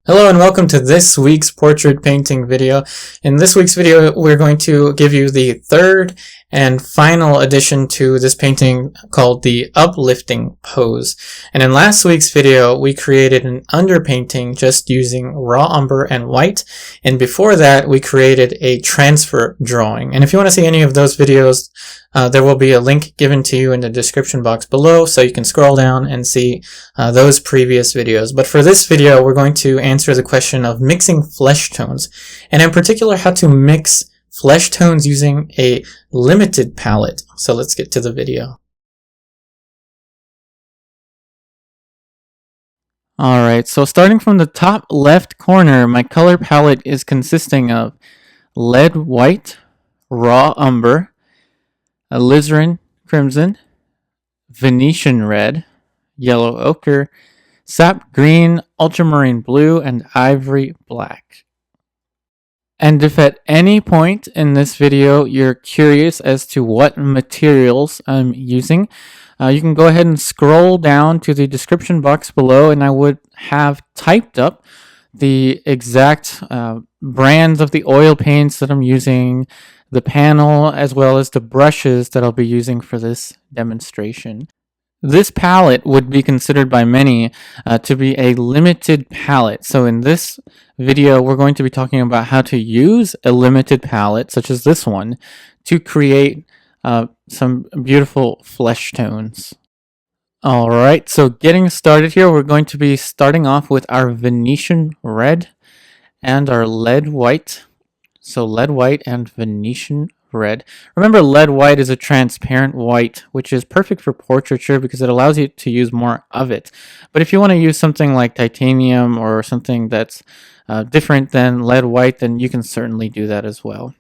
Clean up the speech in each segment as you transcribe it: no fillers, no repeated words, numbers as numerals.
Hello and welcome to this week's portrait painting video. In this week's video, we're going to give you the third and final addition to this painting called the Uplifting pose. And in last week's video, we created an underpainting just using raw umber and white. And before that, we created a transfer drawing. And if you want to see any of those videos, there will be a link given to you in the description box below, so you can scroll down and see those previous videos. But for this video, we're going to answer the question of mixing flesh tones, and in particular, how to mix flesh tones using a limited palette. So let's get to the video. Alright, so starting from the top left corner, my color palette is consisting of lead white, raw umber, Alizarin crimson, Venetian red, yellow ochre, sap green, ultramarine blue, and ivory black. And if at any point in this video you're curious as to what materials I'm using, you can go ahead and scroll down to the description box below, and I would have typed up the exact brands of the oil paints that I'm using, the panel, as well as the brushes that I'll be using for this demonstration. This palette would be considered by many to be a limited palette. So in this video, we're going to be talking about how to use a limited palette, such as this one, to create some beautiful flesh tones. Alright, so getting started here, we're going to be starting off with our Venetian red and our lead white. So lead white and Venetian red. Remember, lead white is a transparent white, which is perfect for portraiture because it allows you to use more of it. But if you want to use something like titanium or something that's different than lead white, then you can certainly do that as well.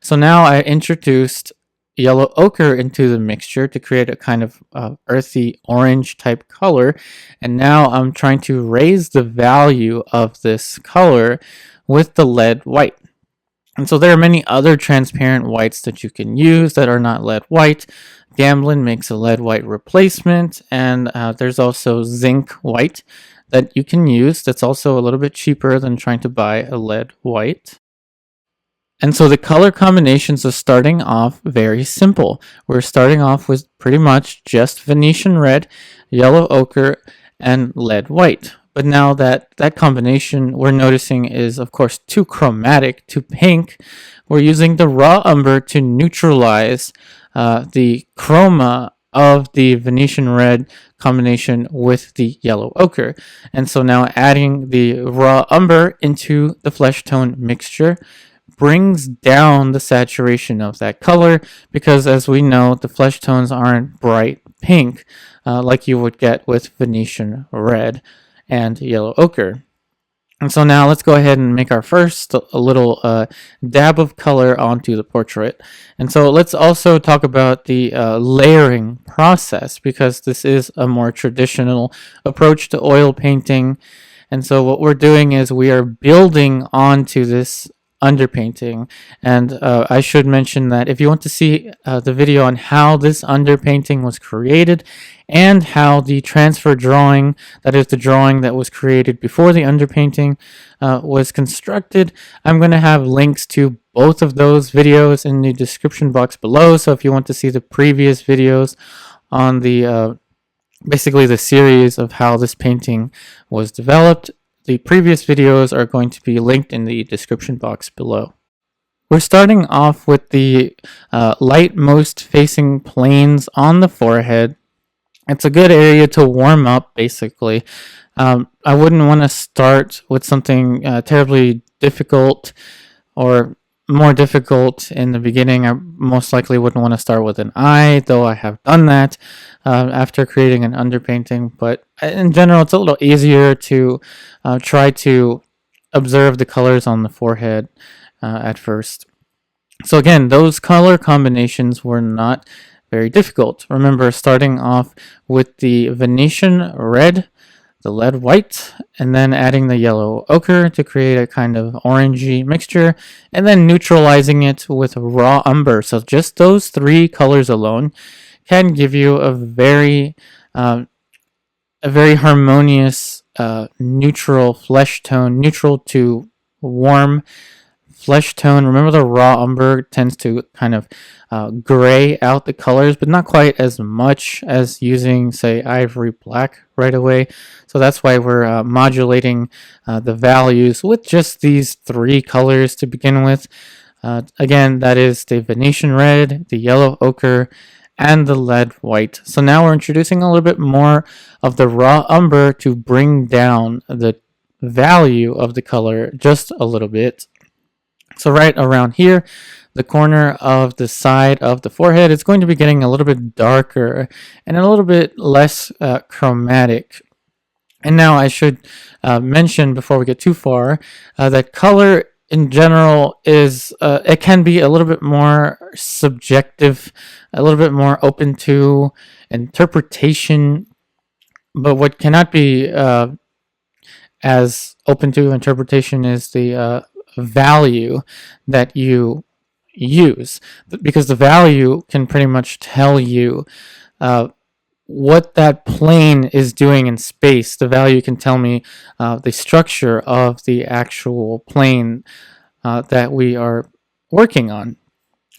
So now I introduced yellow ochre into the mixture to create a kind of earthy orange type color, and now I'm trying to raise the value of this color with the lead white. And so there are many other transparent whites that you can use that are not lead white. Gamblin makes a lead white replacement, and there's also zinc white that you can use that's also a little bit cheaper than trying to buy a lead white. And so the color combinations are starting off very simple. We're starting off with pretty much just Venetian red, yellow ochre, and lead white. But now that combination we're noticing is, of course, too chromatic, too pink, we're using the raw umber to neutralize the chroma of the Venetian red combination with the yellow ochre. And so now adding the raw umber into the flesh tone mixture brings down the saturation of that color, because as we know, the flesh tones aren't bright pink like you would get with Venetian red and yellow ochre. And so now let's go ahead and make our first a little dab of color onto the portrait. And so let's also talk about the layering process, because this is a more traditional approach to oil painting. And so what we're doing is we are building onto this underpainting. And I should mention that if you want to see the video on how this underpainting was created and how the transfer drawing, that is the drawing that was created before the underpainting, was constructed, I'm going to have links to both of those videos in the description box below. So if you want to see the previous videos on the basically the series of how this painting was developed, the previous videos are going to be linked in the description box below. We're starting off with the light most facing planes on the forehead. It's a good area to warm up, basically. I wouldn't want to start with something terribly difficult or more difficult in the beginning. I most likely wouldn't want to start with an eye, though I have done that after creating an underpainting. But in general, it's a little easier to try to observe the colors on the forehead at first. So again, those color combinations were not very difficult. Remember, starting off with the Venetian red, the lead white, and then adding the yellow ochre to create a kind of orangey mixture, and then neutralizing it with raw umber. So just those three colors alone can give you a very harmonious neutral flesh tone, neutral to warm flesh tone. Remember, the raw umber tends to kind of gray out the colors, but not quite as much as using, say, ivory black right away. So that's why we're modulating the values with just these three colors to begin with. Again, that is the Venetian red, the yellow ochre, and the lead white. So now we're introducing a little bit more of the raw umber to bring down the value of the color just a little bit. So right around here, the corner of the side of the forehead is going to be getting a little bit darker and a little bit less chromatic. And now I should mention before we get too far that color in general is it can be a little bit more subjective, a little bit more open to interpretation, but what cannot be as open to interpretation is the value that you use, because the value can pretty much tell you what that plane is doing in space. The value can tell me the structure of the actual plane that we are working on.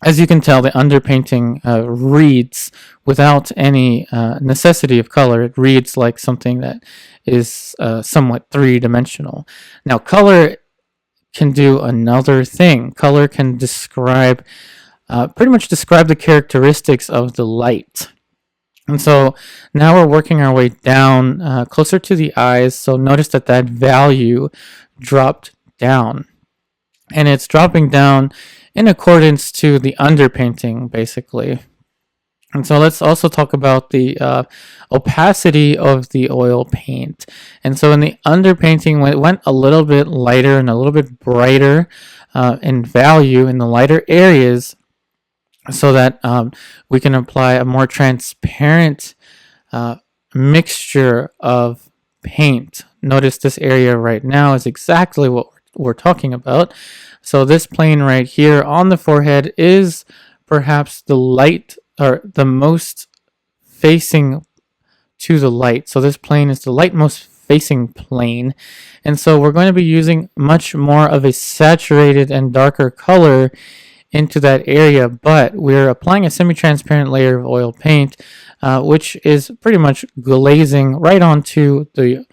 As you can tell, the underpainting reads without any necessity of color. It reads like something that is somewhat three-dimensional. Now, color can do another thing. Color can describe, pretty much describe the characteristics of the light. And so now we're working our way down closer to the eyes. So notice that that value dropped down. And it's dropping down in accordance to the underpainting, basically. And so let's also talk about the opacity of the oil paint. And so in the underpainting, it went a little bit lighter and a little bit brighter in value in the lighter areas, so that we can apply a more transparent mixture of paint. Notice this area right now is exactly what we're talking about. So this plane right here on the forehead is perhaps the light, or the most facing to the light. So this plane is the lightmost facing plane. And so we're going to be using much more of a saturated and darker color into that area, but we're applying a semi-transparent layer of oil paint, which is pretty much glazing right onto the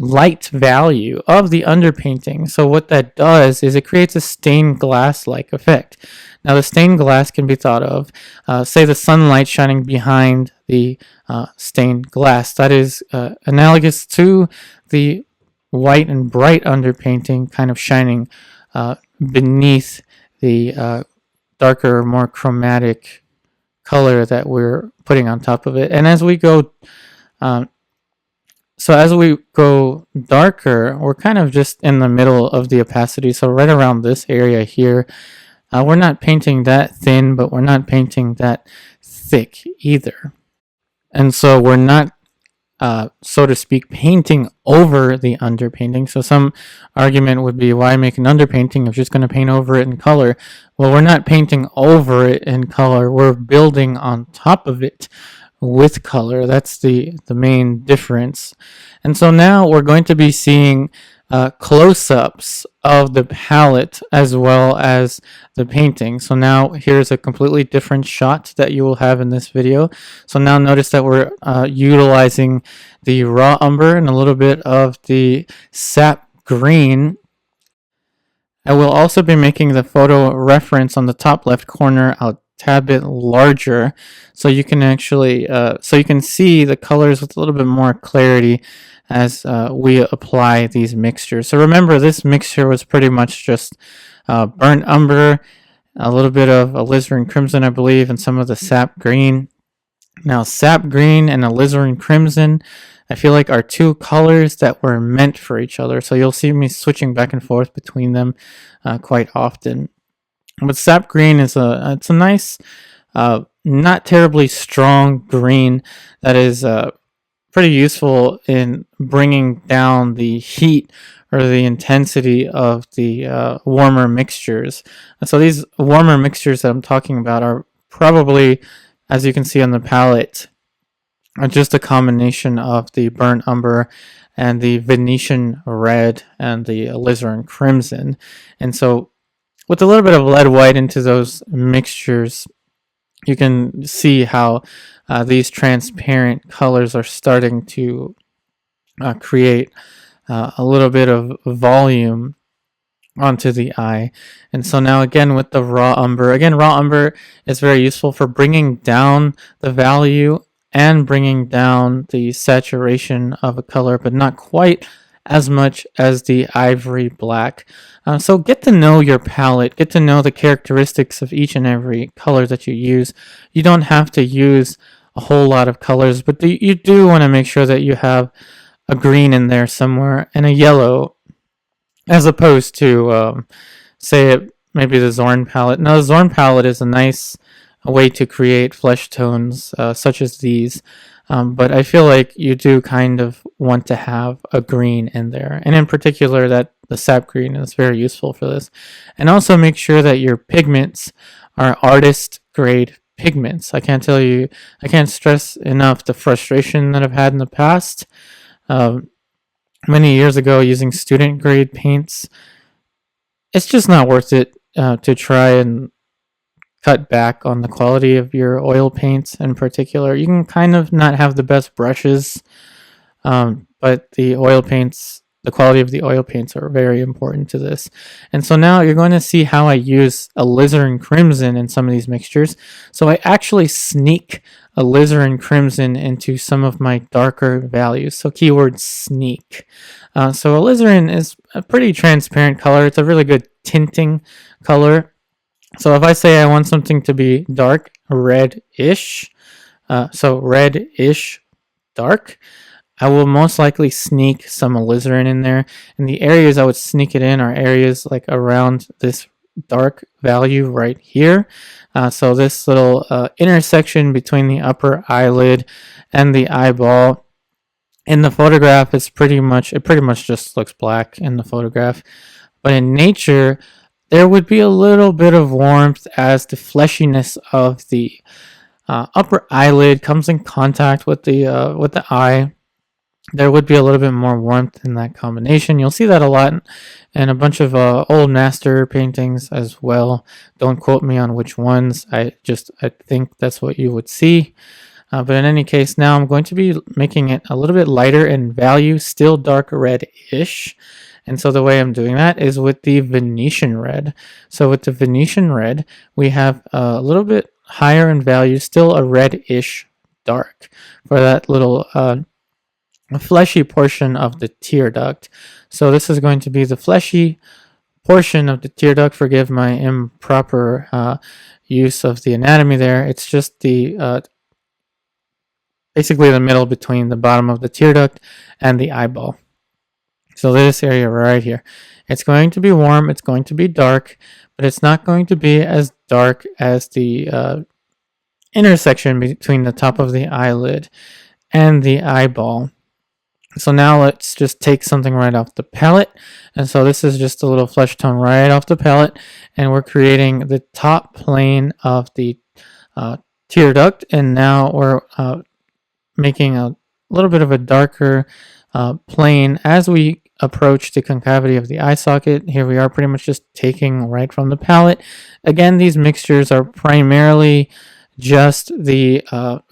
light value of the underpainting. So what that does is it creates a stained glass-like effect. Now the stained glass can be thought of, say, the sunlight shining behind the stained glass. That is analogous to the white and bright underpainting kind of shining beneath the darker, more chromatic color that we're putting on top of it. And as we go as we go darker, we're kind of just in the middle of the opacity. So right around this area here, we're not painting that thin, but we're not painting that thick either. And so we're not, so to speak, painting over the underpainting. So some argument would be, why make an underpainting if you're just going to paint over it in color? Well, we're not painting over it in color. We're building on top of it with color. That's the main difference. And so now we're going to be seeing close-ups of the palette as well as the painting. So now here's a completely different shot that you will have in this video. So now notice that we're utilizing the raw umber and a little bit of the sap green. I will also be making the photo reference on the top left corner a tad bit larger, so you can actually so you can see the colors with a little bit more clarity as we apply these mixtures. So remember, this mixture was pretty much just burnt umber, a little bit of alizarin crimson, I believe, and some of the sap green. Now, sap green and alizarin crimson, I feel like, are two colors that were meant for each other. So you'll see me switching back and forth between them quite often. But sap green is it's a nice, not terribly strong green that is pretty useful in bringing down the heat or the intensity of the warmer mixtures. And so these warmer mixtures that I'm talking about are probably, as you can see on the palette, are just a combination of the burnt umber and the Venetian red and the alizarin crimson. And so with a little bit of lead white into those mixtures, you can see how these transparent colors are starting to create a little bit of volume onto the eye. And so now again with the raw umber, raw umber is very useful for bringing down the value and bringing down the saturation of a color, but not quite as much as the ivory black. So get to know your palette, get to know the characteristics of each and every color that you use. You don't have to use a whole lot of colors, but you do want to make sure that you have a green in there somewhere and a yellow, as opposed to say it maybe the Zorn palette. Now the Zorn palette is a nice way to create flesh tones such as these, but I feel like you do kind of want to have a green in there, and in particular that the sap green is very useful for this. And also make sure that your pigments are artist grade pigments. I can't stress enough the frustration that I've had in the past. Many years ago using student grade paints, it's just not worth it to try and cut back on the quality of your oil paints in particular. You can kind of not have the best brushes, but the quality of the oil paints are very important to this. And so now you're going to see how I use alizarin crimson in some of these mixtures. So I actually sneak alizarin crimson into some of my darker values. So keyword sneak. So alizarin is a pretty transparent color. It's a really good tinting color. So if I say I want something to be dark red-ish, so red-ish dark, I will most likely sneak some alizarin in there. And the areas I would sneak it in are areas like around this dark value right here. So this little intersection between the upper eyelid and the eyeball. In the photograph, it pretty much just looks black in the photograph. But in nature, there would be a little bit of warmth as the fleshiness of the upper eyelid comes in contact with the eye. There would be a little bit more warmth in that combination. You'll see that a lot in a bunch of old master paintings as well. Don't quote me on which ones. I think that's what you would see. But in any case, now I'm going to be making it a little bit lighter in value, still dark red-ish. And so the way I'm doing that is with the Venetian red. So with the Venetian red, we have a little bit higher in value, still a red-ish dark for that little fleshy portion of the tear duct. So this is going to be the fleshy portion of the tear duct. Forgive my improper use of the anatomy there. It's just the basically the middle between the bottom of the tear duct and the eyeball. So this area right here. It's going to be warm, it's going to be dark, but it's not going to be as dark as the intersection between the top of the eyelid and the eyeball. So now let's just take something right off the palette. And so this is just a little flesh tone right off the palette. And we're creating the top plane of the tear duct. And now we're making a little bit of a darker plane as we approach the concavity of the eye socket. Here we are pretty much just taking right from the palette. Again, these mixtures are primarily just the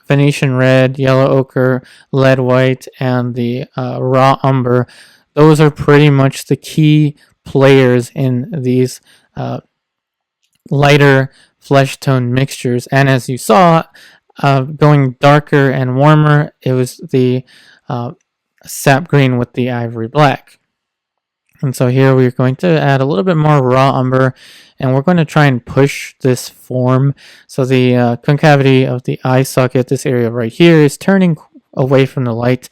Venetian red, yellow ochre, lead white, and the raw umber. Those are pretty much the key players in these lighter flesh tone mixtures. And as you saw, going darker and warmer, it was the sap green with the ivory black. And so here we're going to add a little bit more raw umber, and we're going to try and push this form. So the concavity of the eye socket, this area right here, is turning away from the light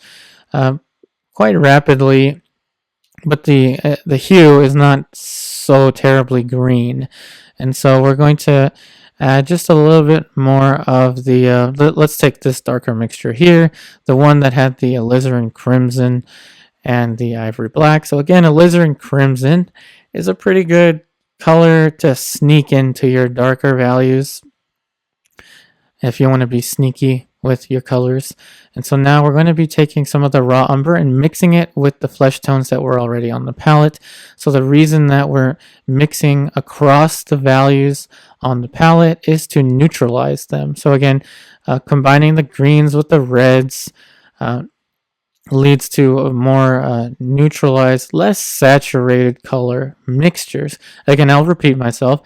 quite rapidly, but the hue is not so terribly green. And so we're going to add just a little bit more of the, let's take this darker mixture here, the one that had the alizarin crimson and the ivory black. So again, alizarin crimson is a pretty good color to sneak into your darker values if you want to be sneaky with your colors. And so now we're going to be taking some of the raw umber and mixing it with the flesh tones that were already on the palette. So the reason that we're mixing across the values on the palette is to neutralize them. So again, combining the greens with the reds leads to a more neutralized, less saturated color mixtures. Again, I'll repeat myself.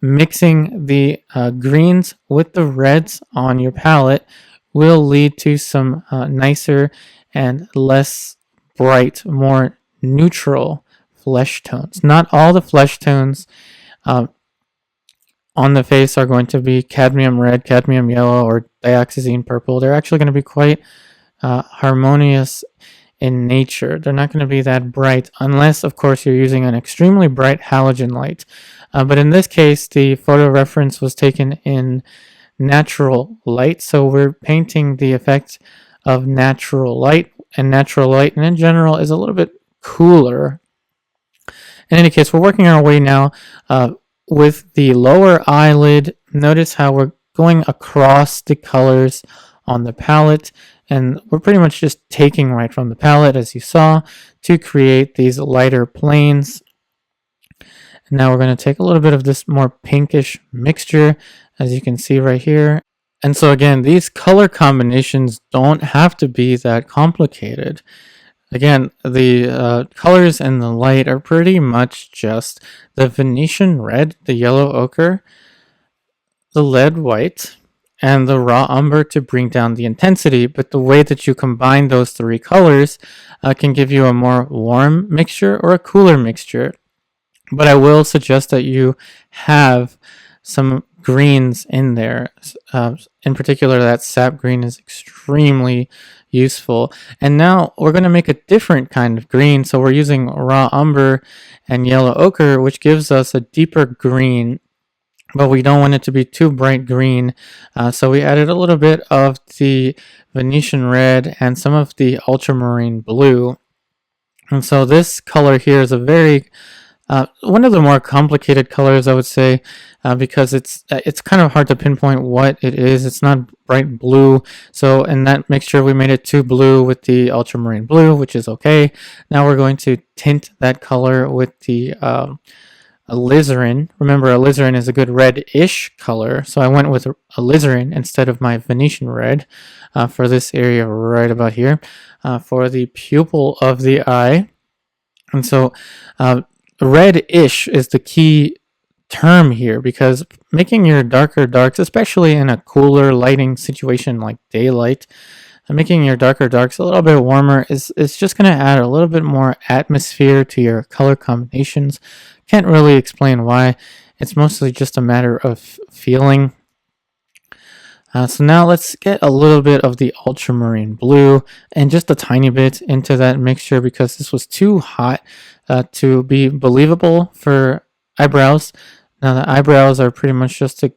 Mixing the greens with the reds on your palette will lead to some nicer and less bright, more neutral flesh tones. Not all the flesh tones on the face are going to be cadmium red, cadmium yellow, or dioxazine purple. They're actually going to be quite harmonious in nature. They're not going to be that bright unless, of course, you're using an extremely bright halogen light. But in this case, the photo reference was taken in natural light, so we're painting the effect of natural light, and natural light in general is a little bit cooler. In any case, we're working our way now with the lower eyelid. Notice how we're going across the colors on the palette, and we're pretty much just taking right from the palette, as you saw, to create these lighter planes. And now we're going to take a little bit of this more pinkish mixture, as you can see right here. And so again, these color combinations don't have to be that complicated. Again, the colors in the light are pretty much just the Venetian red, the yellow ochre, the lead white, and the raw umber to bring down the intensity. But the way that you combine those three colors can give you a more warm mixture or a cooler mixture. But I will suggest that you have some greens in there. In particular, that sap green is extremely useful. And now we're going to make a different kind of green. So we're using raw umber and yellow ochre, which gives us a deeper green, but we don't want it to be too bright green. So we added a little bit of the Venetian red and some of the ultramarine blue. And so this color here is a very one of the more complicated colors, I would say, because it's kind of hard to pinpoint what it is. It's not bright blue. So in that mixture, we made it too blue with the ultramarine blue, which is okay. Now we're going to tint that color with the alizarin. Remember, alizarin is a good red-ish color, so I went with alizarin instead of my Venetian red for this area right about here for the pupil of the eye. And so red-ish is the key term here, because making your darker darks, especially in a cooler lighting situation like daylight, making your darker darks a little bit warmer is just going to add a little bit more atmosphere to your color combinations. Can't really explain why. It's mostly just a matter of feeling. So now let's get a little bit of the ultramarine blue and just a tiny bit into that mixture, because this was too hot to be believable for eyebrows. Now the eyebrows are pretty much just a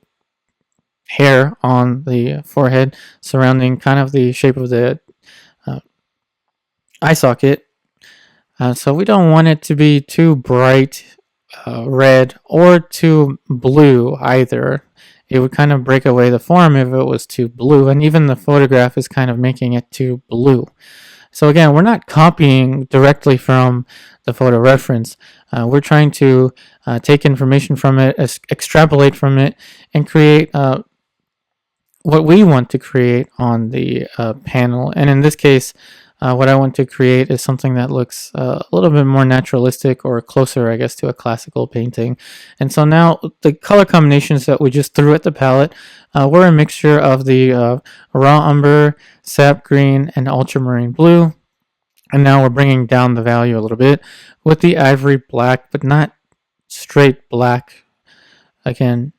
hair on the forehead surrounding kind of the shape of the eye socket. So we don't want it to be too bright red or too blue either. It would kind of break away the form if it was too blue, and even the photograph is kind of making it too blue. So again, we're not copying directly from the photo reference. We're trying to take information from it, extrapolate from it, and create what we want to create on the panel. And in this case, what I want to create is something that looks a little bit more naturalistic, or closer, I guess, to a classical painting. And so now the color combinations that we just threw at the palette were a mixture of the raw umber, sap green, and ultramarine blue. And now we're bringing down the value a little bit with the ivory black, but not straight black. Again,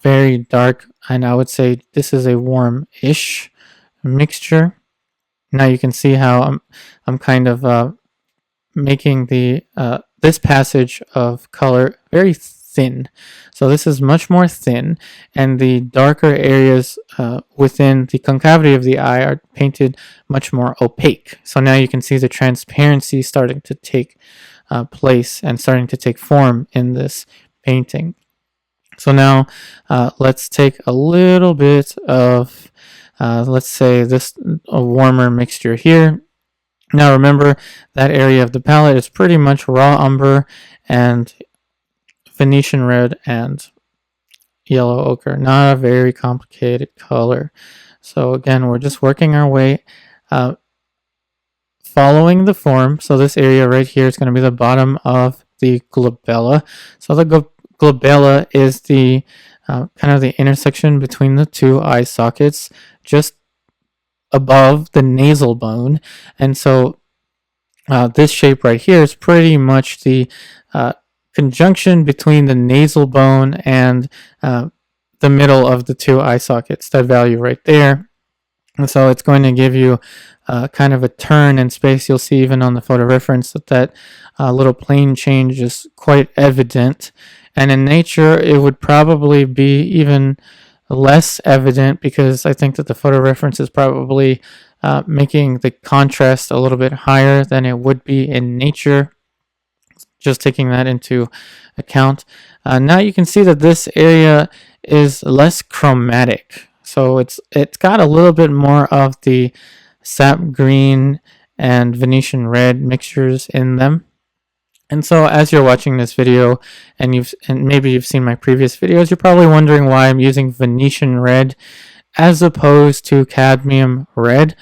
very dark, and I would say this is a warm-ish mixture. Now you can see how I'm kind of making the this passage of color very thin. So this is much more thin, and the darker areas within the concavity of the eye are painted much more opaque. So now you can see the transparency starting to take place and starting to take form in this painting. So now let's take a little bit of let's say this a warmer mixture here. Now remember, that area of the palette is pretty much raw umber and Venetian red and yellow ochre. Not a very complicated color. So again, we're just working our way following the form. So this area right here is going to be the bottom of the glabella. So the glabella is the kind of the intersection between the two eye sockets, just above the nasal bone. And so this shape right here is pretty much the conjunction between the nasal bone and the middle of the two eye sockets, that value right there. And so it's going to give you kind of a turn in space. You'll see even on the photo reference that little plane change is quite evident. And in nature, it would probably be even less evident, because I think that the photo reference is probably making the contrast a little bit higher than it would be in nature. Just taking that into account. Now you can see that this area is less chromatic. So it's got a little bit more of the sap green and Venetian red mixtures in them. And so as you're watching this video, and maybe you've seen my previous videos, you're probably wondering why I'm using Venetian red as opposed to cadmium red.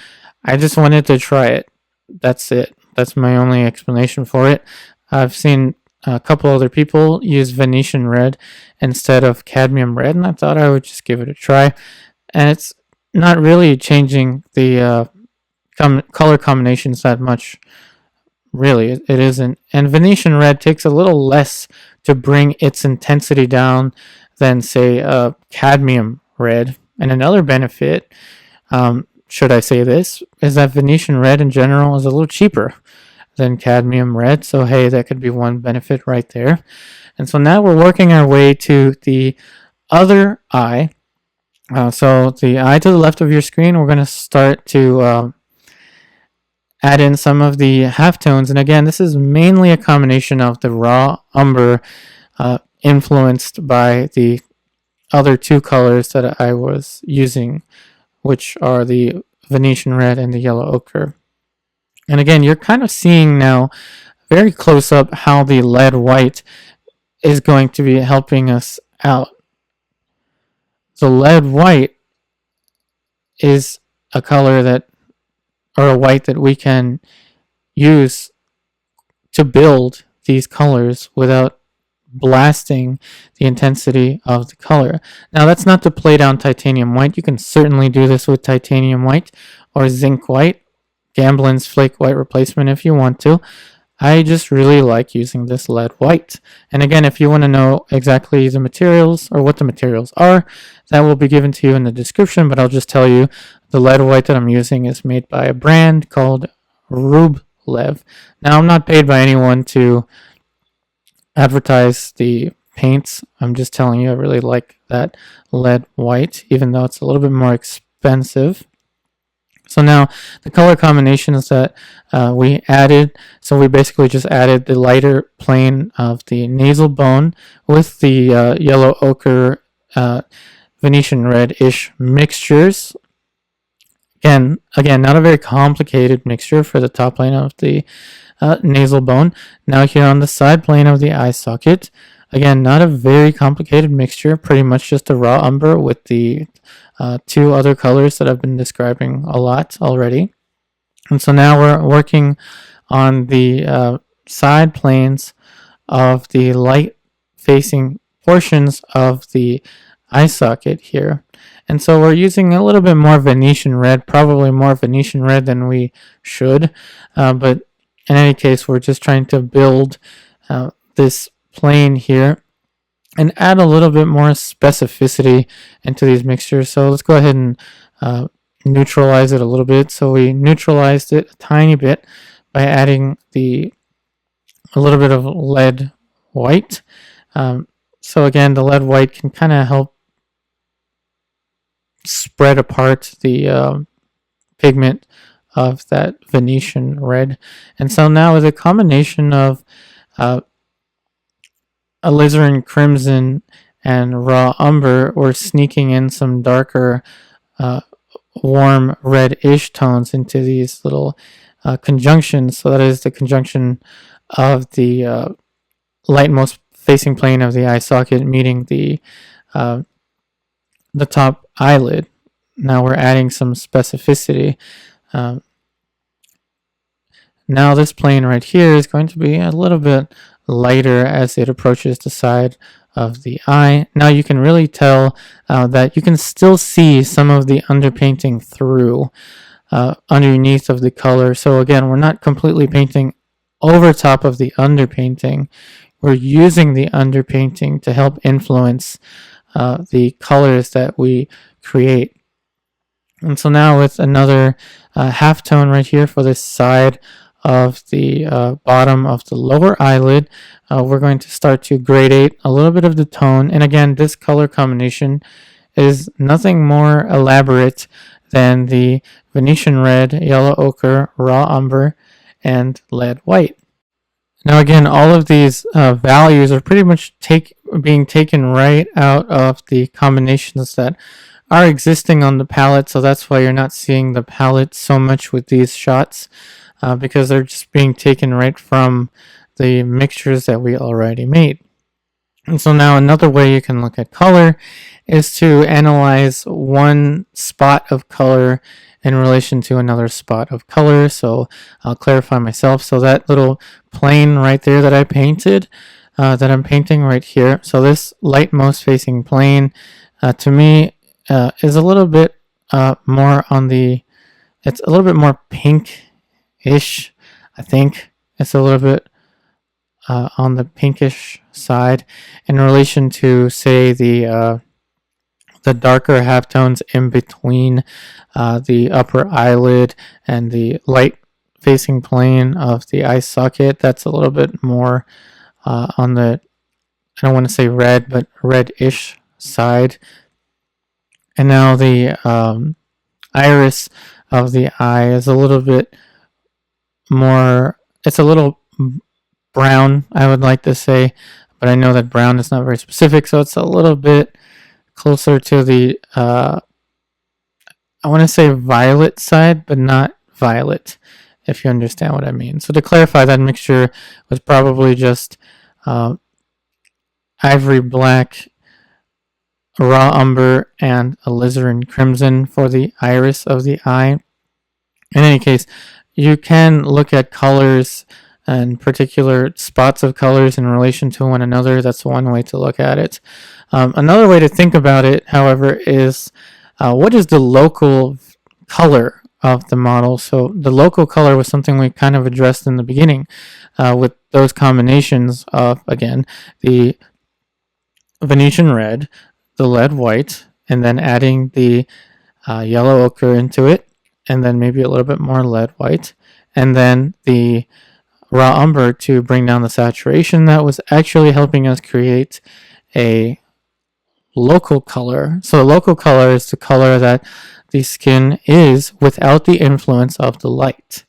I just wanted to try it. That's it. That's my only explanation for it. I've seen a couple other people use Venetian red instead of cadmium red, and I thought I would just give it a try. And it's not really changing the color combinations that much. Really, it isn't. And Venetian red takes a little less to bring its intensity down than, say, cadmium red. And another benefit, should I say this, is that Venetian red in general is a little cheaper than cadmium red. So hey, that could be one benefit right there. And so now we're working our way to the other eye. So the eye to the left of your screen, we're going to start to add in some of the halftones. And again, this is mainly a combination of the raw umber influenced by the other two colors that I was using, which are the Venetian red and the yellow ochre. And again, you're kind of seeing now very close up how the lead white is going to be helping us out. The lead white is a color that, or a white that we can use to build these colors without blasting the intensity of the color. Now that's not to play down titanium white. You can certainly do this with titanium white or zinc white, Gamblin's flake white replacement if you want to. I just really like using this lead white. And again, if you want to know exactly the materials or what the materials are, that will be given to you in the description, but I'll just tell you the lead white that I'm using is made by a brand called Rublev. Now, I'm not paid by anyone to advertise the paints. I'm just telling you I really like that lead white, even though it's a little bit more expensive. So now the color combinations that we added, so we basically just added the lighter plane of the nasal bone with the yellow ochre Venetian red-ish mixtures. Again, not a very complicated mixture for the top plane of the nasal bone. Now here on the side plane of the eye socket, again, not a very complicated mixture, pretty much just a raw umber with the two other colors that I've been describing a lot already. And so now we're working on the side planes of the light facing portions of the eye socket here. And so we're using a little bit more Venetian red, probably more Venetian red than we should. But in any case, we're just trying to build this plane here and add a little bit more specificity into these mixtures. So let's go ahead and neutralize it a little bit. So we neutralized it a tiny bit by adding a little bit of lead white. So again, the lead white can kind of help spread apart the pigment of that Venetian red. And so now with a combination of alizarin crimson and raw umber, we're sneaking in some darker warm reddish tones into these little conjunctions. So that is the conjunction of the lightmost facing plane of the eye socket meeting the top eyelid. Now we're adding some specificity. Now this plane right here is going to be a little bit lighter as it approaches the side of the eye. Now you can really tell that you can still see some of the underpainting through underneath of the color. So again, we're not completely painting over top of the underpainting. We're using the underpainting to help influence the colors that we create. And so now with another halftone right here for this side of the bottom of the lower eyelid, we're going to start to gradate a little bit of the tone. And again, this color combination is nothing more elaborate than the Venetian red, yellow ochre, raw umber, and lead white. Now again, all of these values are pretty much being taken right out of the combinations that are existing on the palette, so that's why you're not seeing the palette so much with these shots, because they're just being taken right from the mixtures that we already made. And so now another way you can look at color is to analyze one spot of color in relation to another spot of color. So I'll clarify myself. So that little plane right there that I painted, that I'm painting right here. So this lightmost facing plane, to me, is a little bit more on it's a little bit more pink-ish, I think. It's a little bit on the pinkish side in relation to, say, the darker halftones in between the upper eyelid and the light facing plane of the eye socket. That's a little bit more on the, I don't want to say red, but reddish side. And now the iris of the eye is a little bit more, it's a little brown, I would like to say, but I know that brown is not very specific, so it's a little bit closer to the, I want to say violet side, but not violet, if you understand what I mean. So to clarify, that mixture was probably just ivory black, raw umber, and alizarin crimson for the iris of the eye. In any case, you can look at colors and particular spots of colors in relation to one another. That's one way to look at it. Another way to think about it, however, is what is the local color of the model? So the local color was something we kind of addressed in the beginning with those combinations of, again, the Venetian red, the lead white, and then adding the yellow ochre into it, and then maybe a little bit more lead white, and then the raw umber to bring down the saturation. That was actually helping us create a local color. So a local color is the color that the skin is without the influence of the light.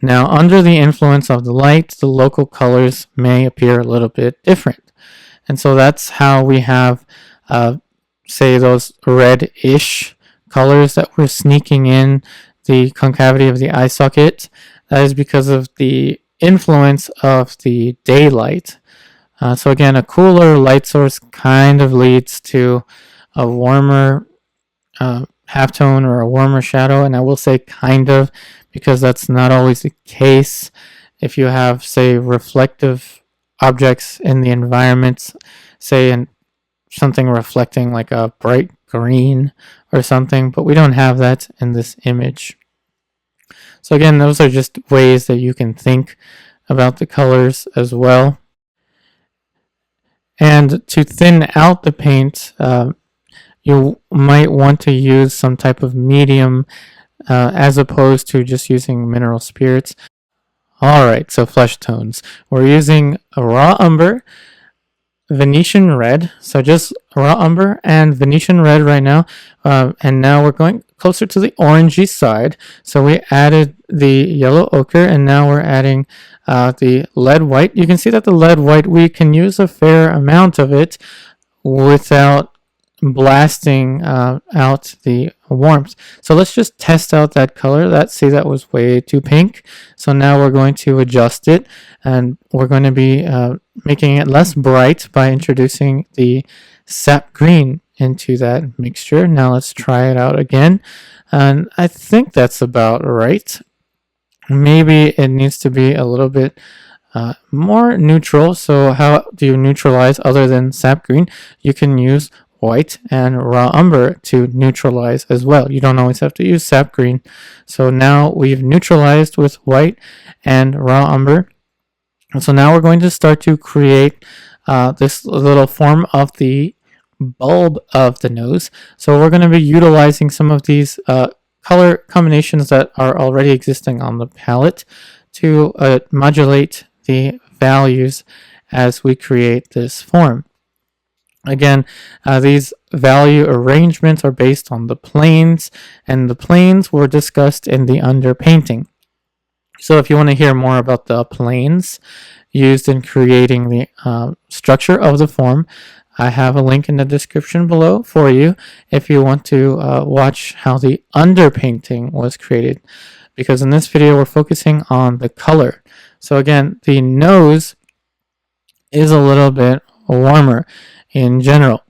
Now, under the influence of the light, the local colors may appear a little bit different. And so that's how we have, say, those red-ish colors that were sneaking in the concavity of the eye socket. That is because of the influence of the daylight. So again, a cooler light source kind of leads to a warmer halftone or a warmer shadow. And I will say kind of, because that's not always the case. If you have, say, reflective objects in the environment, say in something reflecting like a bright green or something, but we don't have that in this image. So again, those are just ways that you can think about the colors as well. And to thin out the paint, you might want to use some type of medium as opposed to just using mineral spirits. Alright, so flesh tones. We're using a raw umber, Venetian red, so just raw umber and Venetian red right now, and now we're going closer to the orangey side. So we added the yellow ochre, and now we're adding the lead white. You can see that the lead white, we can use a fair amount of it without blasting out the warmth. So let's just test out that color. See, that was way too pink. So now we're going to adjust it, and we're going to be making it less bright by introducing the sap green into that mixture. Now let's try it out again, and I think that's about right. Maybe it needs to be a little bit more neutral. So how do you neutralize other than sap green? You can use white and raw umber to neutralize as well. You don't always have to use sap green. So now we've neutralized with white and raw umber. And so now we're going to start to create this little form of the bulb of the nose. So we're going to be utilizing some of these color combinations that are already existing on the palette to modulate the values as we create this form. Again, these value arrangements are based on the planes, and the planes were discussed in the underpainting. So if you want to hear more about the planes used in creating the structure of the form, I have a link in the description below for you if you want to watch how the underpainting was created. Because in this video, we're focusing on the color. So again, the nose is a little bit warmer in general.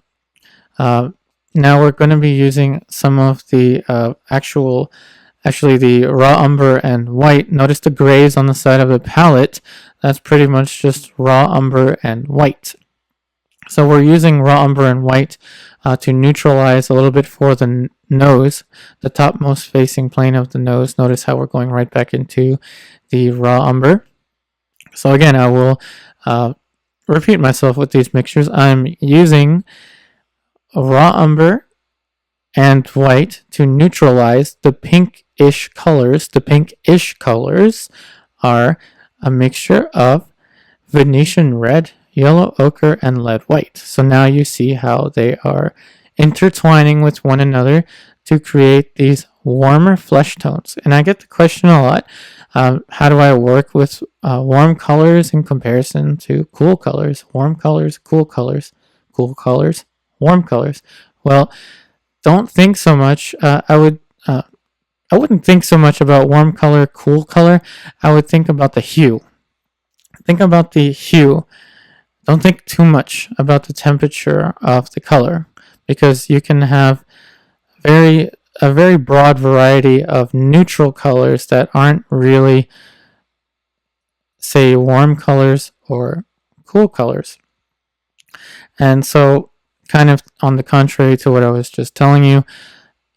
Now we're going to be using some of the actually the raw umber and white. Notice the grays on the side of the palette. That's pretty much just raw umber and white. So we're using raw umber and white to neutralize a little bit for the nose, the topmost facing plane of the nose. Notice how we're going right back into the raw umber. So again, I will repeat myself with these mixtures. I'm using raw umber and white to neutralize the pinkish colors. The pinkish colors are a mixture of Venetian red, yellow ochre, and lead white. So now you see how they are intertwining with one another to create these warmer flesh tones. And I get the question a lot, how do I work with warm colors in comparison to cool colors? Warm colors, cool colors, cool colors, warm colors. Well, don't think so much. I wouldn't think so much about warm color, cool color. I would think about the hue. Think about the hue. Don't think too much about the temperature of the color, because you can have a very broad variety of neutral colors that aren't really, say, warm colors or cool colors. And so, kind of on the contrary to what I was just telling you,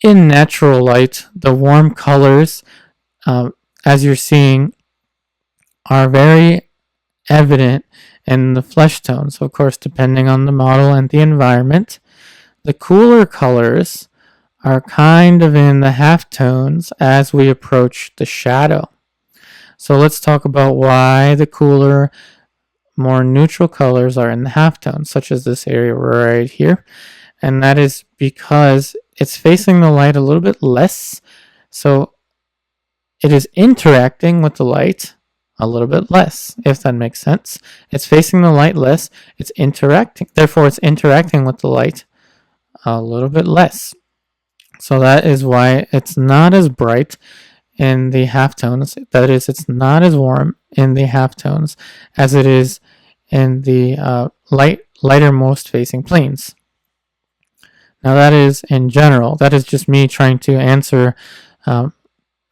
in natural light, the warm colors, as you're seeing, are very evident in the flesh tones. So of course, depending on the model and the environment, the cooler colors are kind of in the halftones as we approach the shadow. So let's talk about why the cooler, more neutral colors are in the halftones, such as this area right here. And that is because it's facing the light a little bit less, so it is interacting with the light a little bit less, if that makes sense. It's facing the light less, it's interacting, therefore it's interacting with the light a little bit less. So that is why it's not as bright in the halftones. That is, it's not as warm in the halftones as it is in the lightermost facing planes. Now that is in general. That is just me trying to answer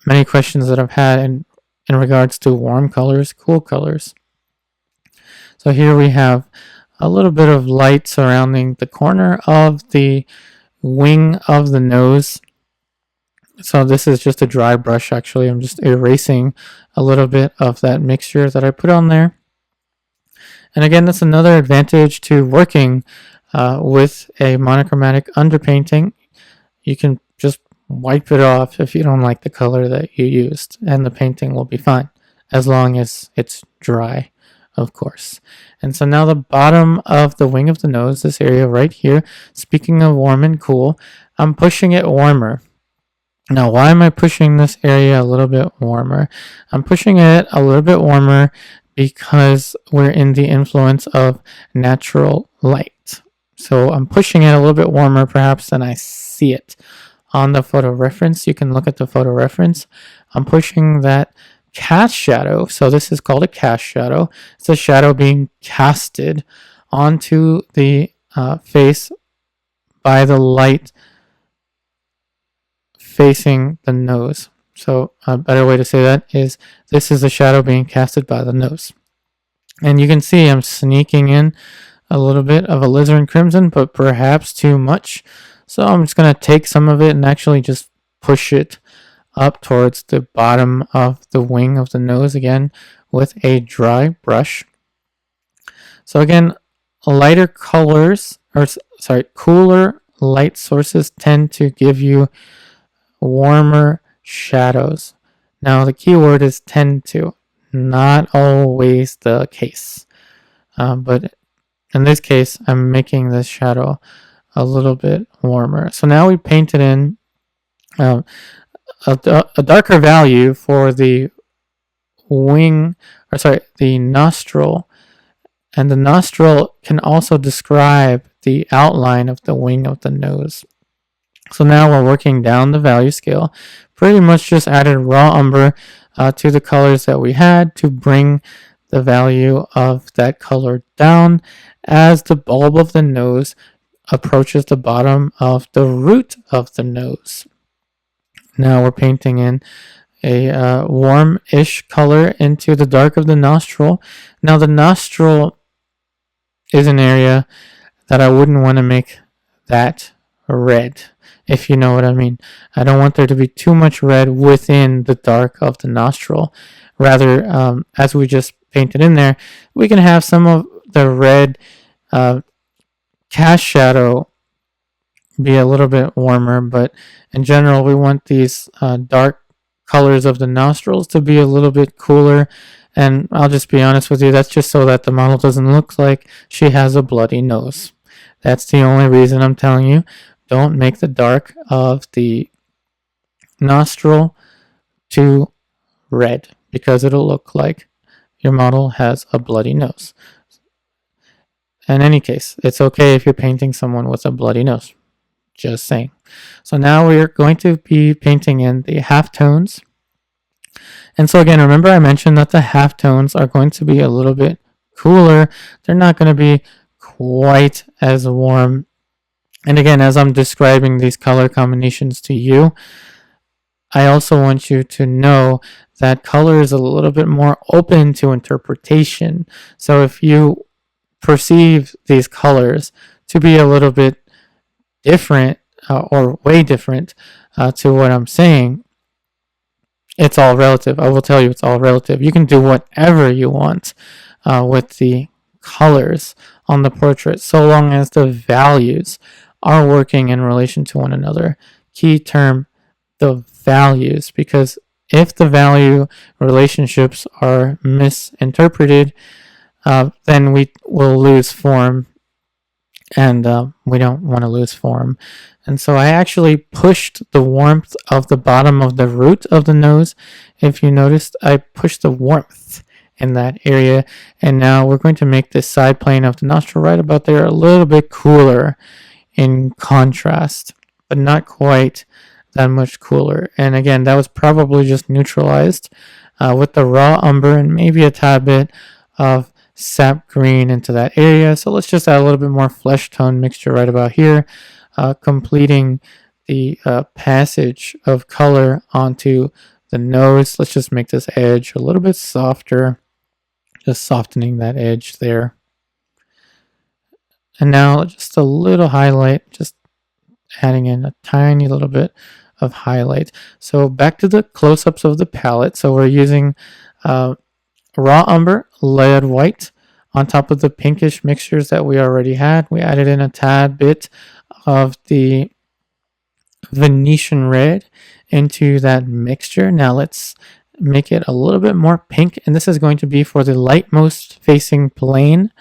many questions that I've had in regards to warm colors, cool colors. So here we have a little bit of light surrounding the corner of the wing of the nose. So this is just a dry brush, actually. I'm just erasing a little bit of that mixture that I put on there. And again, that's another advantage to working with a monochromatic underpainting. You can just wipe it off if you don't like the color that you used, and the painting will be fine, as long as it's dry, of course. And so now the bottom of the wing of the nose, this area right here, speaking of warm and cool, I'm pushing it warmer. Now, why am I pushing this area a little bit warmer? I'm pushing it a little bit warmer because we're in the influence of natural light. So I'm pushing it a little bit warmer perhaps than I see it on the photo reference. You can look at the photo reference. I'm pushing that cast shadow. So this is called a cast shadow. It's a shadow being casted onto the face by the light facing the nose. So a better way to say that is this is the shadow being casted by the nose. And you can see I'm sneaking in a little bit of alizarin crimson, but perhaps too much. So I'm just going to take some of it and actually just push it up towards the bottom of the wing of the nose again with a dry brush. So again, lighter colors, or sorry, cooler light sources tend to give you warmer shadows. Now the key word is tend to, not always the case. But in this case, I'm making this shadow a little bit warmer. So now we painted in a darker value for the wing, or sorry, the nostril. And the nostril can also describe the outline of the wing of the nose. So now we're working down the value scale. Pretty much just added raw umber to the colors that we had to bring the value of that color down as the bulb of the nose approaches the bottom of the root of the nose. Now we're painting in a warm-ish color into the dark of the nostril. Now the nostril is an area that I wouldn't want to make that red, if you know what I mean. I don't want there to be too much red within the dark of the nostril. Rather, as we just painted in there, we can have some of the red cast shadow be a little bit warmer, but in general, we want these dark colors of the nostrils to be a little bit cooler. And I'll just be honest with you, that's just so that the model doesn't look like she has a bloody nose. That's the only reason I'm telling you. Don't make the dark of the nostril too red, because it'll look like your model has a bloody nose. In any case, it's okay if you're painting someone with a bloody nose. Just saying. So now we're going to be painting in the halftones. And so again, remember I mentioned that the halftones are going to be a little bit cooler. They're not going to be quite as warm. And again, as I'm describing these color combinations to you, I also want you to know that color is a little bit more open to interpretation. So if you perceive these colors to be a little bit different or way different to what I'm saying, it's all relative. I will tell you it's all relative. You can do whatever you want with the colors on the portrait, so long as the values are working in relation to one another. Key term, the values, because if the value relationships are misinterpreted, then we will lose form, and we don't want to lose form. And so I actually pushed the warmth of the bottom of the root of the nose. If you noticed, I pushed the warmth in that area, and now we're going to make this side plane of the nostril right about there a little bit cooler in contrast, but not quite that much cooler. And again, that was probably just neutralized with the raw umber and maybe a tad bit of sap green into that area. So let's just add a little bit more flesh tone mixture right about here, completing the passage of color onto the nose. Let's just make this edge a little bit softer, just softening that edge there. And now just a little highlight, just adding in a tiny little bit of highlight. So back to the close-ups of the palette. So we're using raw umber, lead white, on top of the pinkish mixtures that we already had. We added in a tad bit of the Venetian red into that mixture. Now let's make it a little bit more pink, and this is going to be for the lightmost facing plane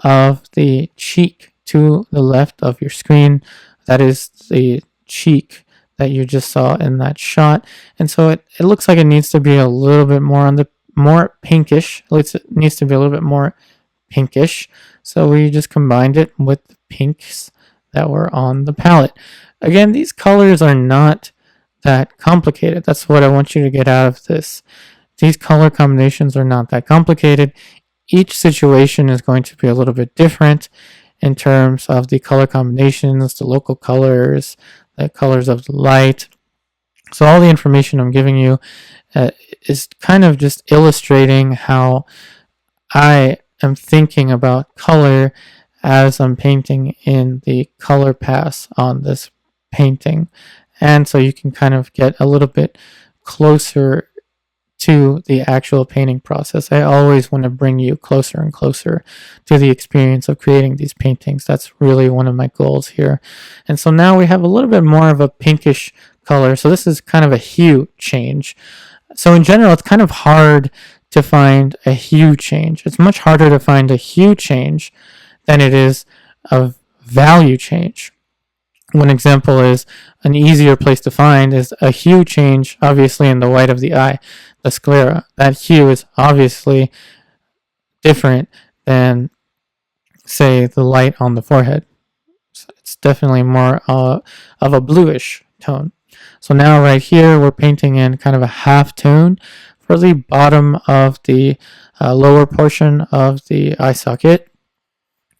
of the cheek to the left of your screen. That is the cheek that you just saw in that shot. And so it looks like it needs to be a little bit more on the more pinkish. At least it needs to be a little bit more pinkish, so we just combined it with the pinks that were on the palette. Again, these colors are not that complicated. That's what I want you to get out of this. These color combinations are not that complicated. Each situation is going to be a little bit different in terms of the color combinations, the local colors, the colors of the light. So all the information I'm giving you is kind of just illustrating how I am thinking about color as I'm painting in the color pass on this painting. And so you can kind of get a little bit closer to the actual painting process. I always want to bring you closer and closer to the experience of creating these paintings. That's really one of my goals here. And so now we have a little bit more of a pinkish color. So this is kind of a hue change. So in general, it's kind of hard to find a hue change. It's much harder to find a hue change than it is a value change. One example is an easier place to find is a hue change, obviously in the white of the eye, the sclera. That hue is obviously different than, say, the light on the forehead. So it's definitely more of a bluish tone. So now right here, we're painting in kind of a half tone for the bottom of the lower portion of the eye socket.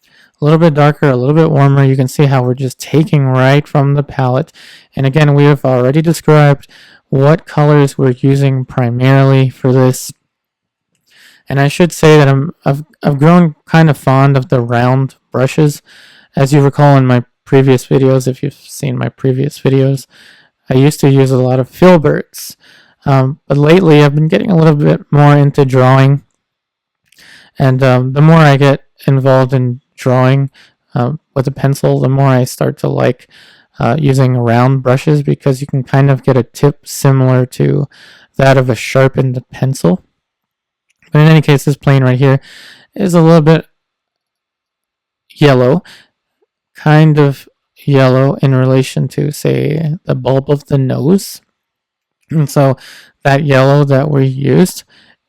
A little bit darker, a little bit warmer. You can see how we're just taking right from the palette. And again, we have already described what colors we're using primarily for this. And I should say that I've grown kind of fond of the round brushes. As you recall in my previous videos, if you've seen my previous videos, I used to use a lot of filberts. But lately I've been getting a little bit more into drawing. And the more I get involved in drawing with a pencil, the more I start to like using round brushes, because you can kind of get a tip similar to that of a sharpened pencil. But in any case, this plane right here is a little bit yellow, kind of yellow in relation to, say, the bulb of the nose. And so that yellow that we used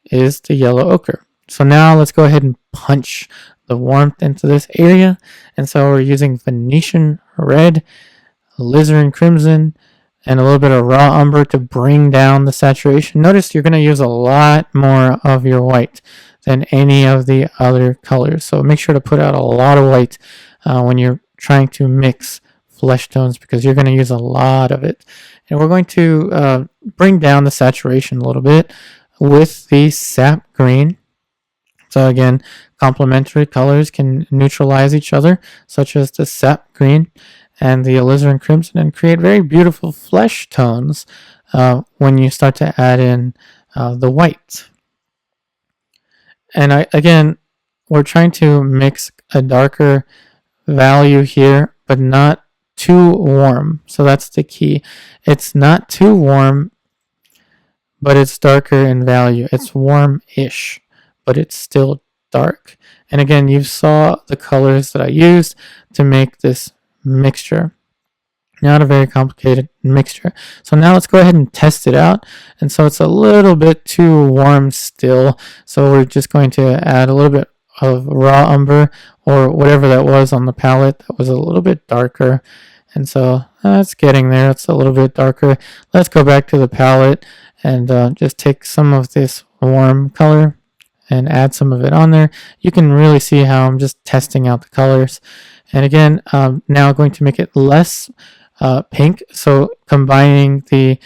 is the yellow ochre. So now let's go ahead and punch the warmth into this area. And so we're using Venetian red, Alizarin crimson, and a little bit of raw umber to bring down the saturation. Notice you're going to use a lot more of your white than any of the other colors. So make sure to put out a lot of white when you're trying to mix flesh tones, because you're going to use a lot of it. And we're going to bring down the saturation a little bit with the sap green. So again, complementary colors can neutralize each other, such as the sap green and the alizarin crimson, and create very beautiful flesh tones when you start to add in the white. And again, we're trying to mix a darker value here, but not too warm. So that's the key. It's not too warm, but it's darker in value. It's warm-ish, but it's still dark. And again, you saw the colors that I used to make this mixture. Not a very complicated mixture. So now let's go ahead and test it out. And so it's a little bit too warm still. So we're just going to add a little bit of raw umber, or whatever that was on the palette that was a little bit darker. And so that's getting there. It's a little bit darker. Let's go back to the palette and just take some of this warm color and add some of it on there. You can really see how I'm just testing out the colors. And again, now going to make it less pink. So combining the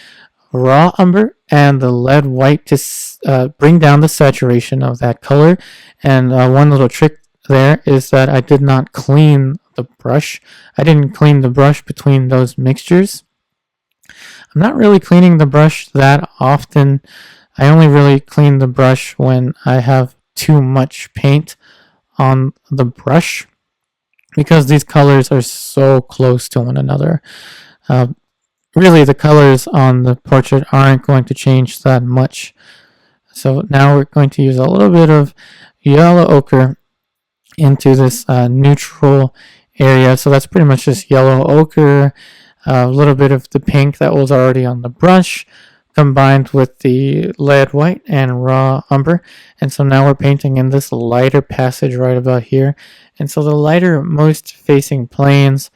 raw umber and the lead white to bring down the saturation of that color. And one little trick there is that I did not clean the brush. I didn't clean the brush between those mixtures. I'm not really cleaning the brush that often. I only really clean the brush when I have too much paint on the brush, because these colors are so close to one another. Really, the colors on the portrait aren't going to change that much. So now we're going to use a little bit of yellow ochre into this neutral area. So that's pretty much just yellow ochre, a little bit of the pink that was already on the brush, combined with the lead white and raw umber. And so now we're painting in this lighter passage right about here. And so the lighter most facing planes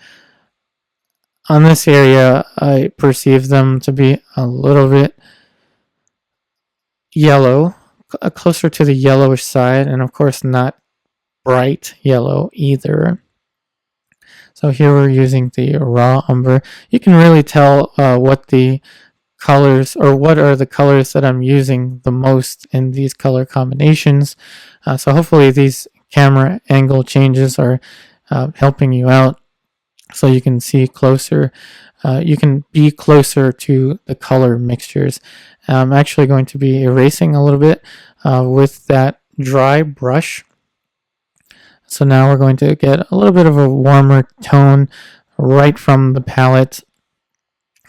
on this area, I perceive them to be a little bit yellow, closer to the yellowish side, and of course not bright yellow either. So here we're using the raw umber. You can really tell what the colors, or what are the colors that I'm using the most in these color combinations. So hopefully these camera angle changes are helping you out, so you can see closer. You can be closer to the color mixtures. I'm actually going to be erasing a little bit with that dry brush. So now we're going to get a little bit of a warmer tone right from the palette.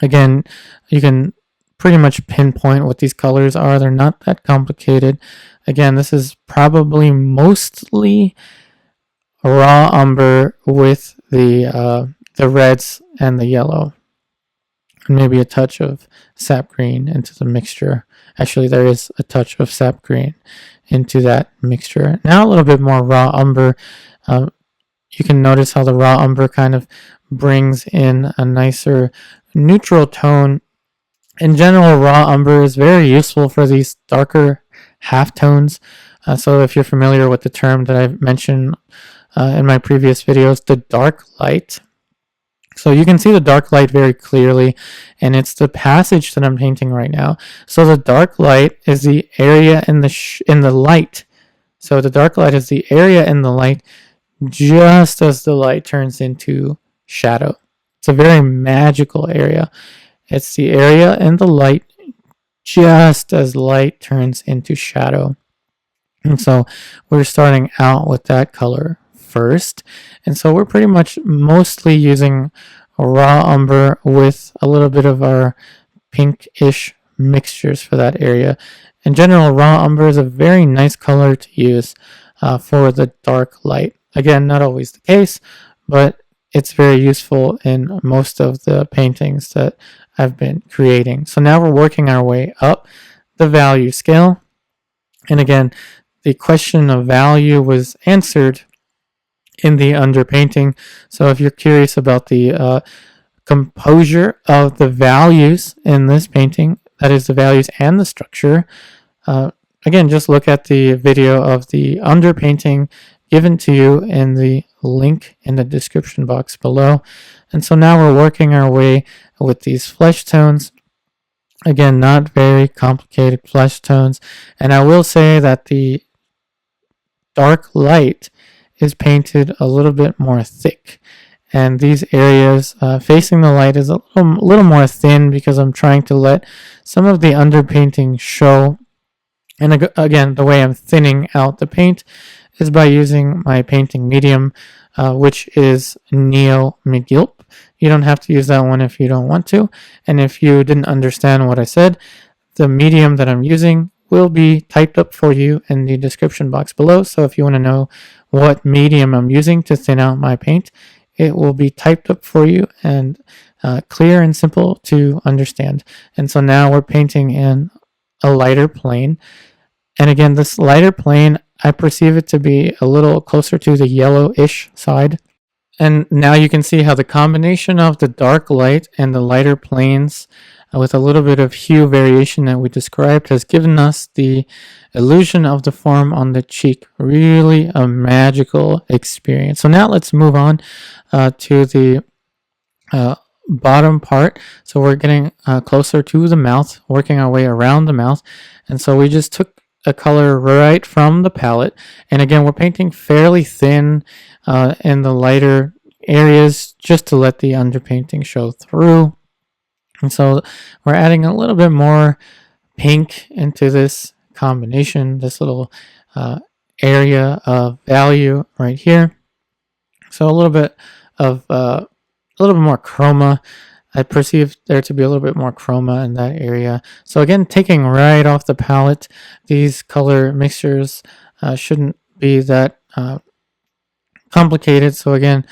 Again, you can pretty much pinpoint what these colors are. They're not that complicated. Again, this is probably mostly raw umber with the reds and the yellow, and maybe a touch of sap green into the mixture. Actually, there is a touch of sap green into that mixture. Now a little bit more raw umber. You can notice how the raw umber kind of brings in a nicer neutral tone. In general, raw umber is very useful for these darker halftones. So if you're familiar with the term that I've mentioned in my previous videos, the dark light. So you can see the dark light very clearly, and it's the passage that I'm painting right now. So the dark light is the area in the light. So the dark light is the area in the light just as the light turns into shadow. It's a very magical area. It's the area in the light just as light turns into shadow. And so we're starting out with that color first. And so we're pretty much mostly using raw umber with a little bit of our pinkish mixtures for that area. In general, raw umber is a very nice color to use for the dark light. Again, not always the case, but it's very useful in most of the paintings that I've been creating. So now we're working our way up the value scale. And again, the question of value was answered in the underpainting. So if you're curious about the composure of the values in this painting, that is the values and the structure, again, just look at the video of the underpainting given to you in the link in the description box below. And so now we're working our way with these flesh tones. Again, not very complicated flesh tones. And I will say that the dark light is painted a little bit more thick. And these areas facing the light is a little more thin because I'm trying to let some of the underpainting show. And again, the way I'm thinning out the paint is by using my painting medium, which is Neo-Megilp. You don't have to use that one if you don't want to. And if you didn't understand what I said, the medium that I'm using will be typed up for you in the description box below. So if you want to know what medium I'm using to thin out my paint, it will be typed up for you and clear and simple to understand. And so now we're painting in a lighter plane. And again, this lighter plane, I perceive it to be a little closer to the yellowish side. And now you can see how the combination of the dark light and the lighter planes with a little bit of hue variation that we described has given us the illusion of the form on the cheek. Really a magical experience. So now let's move on to the bottom part. So we're getting closer to the mouth, working our way around the mouth. And so we just took a color right from the palette. And again, we're painting fairly thin in the lighter areas just to let the underpainting show through. And so we're adding a little bit more pink into this combination, this little area of value right here. So a little bit more chroma. I perceive there to be a little bit more chroma in that area. So again, taking right off the palette, these color mixtures shouldn't be that complicated. So again,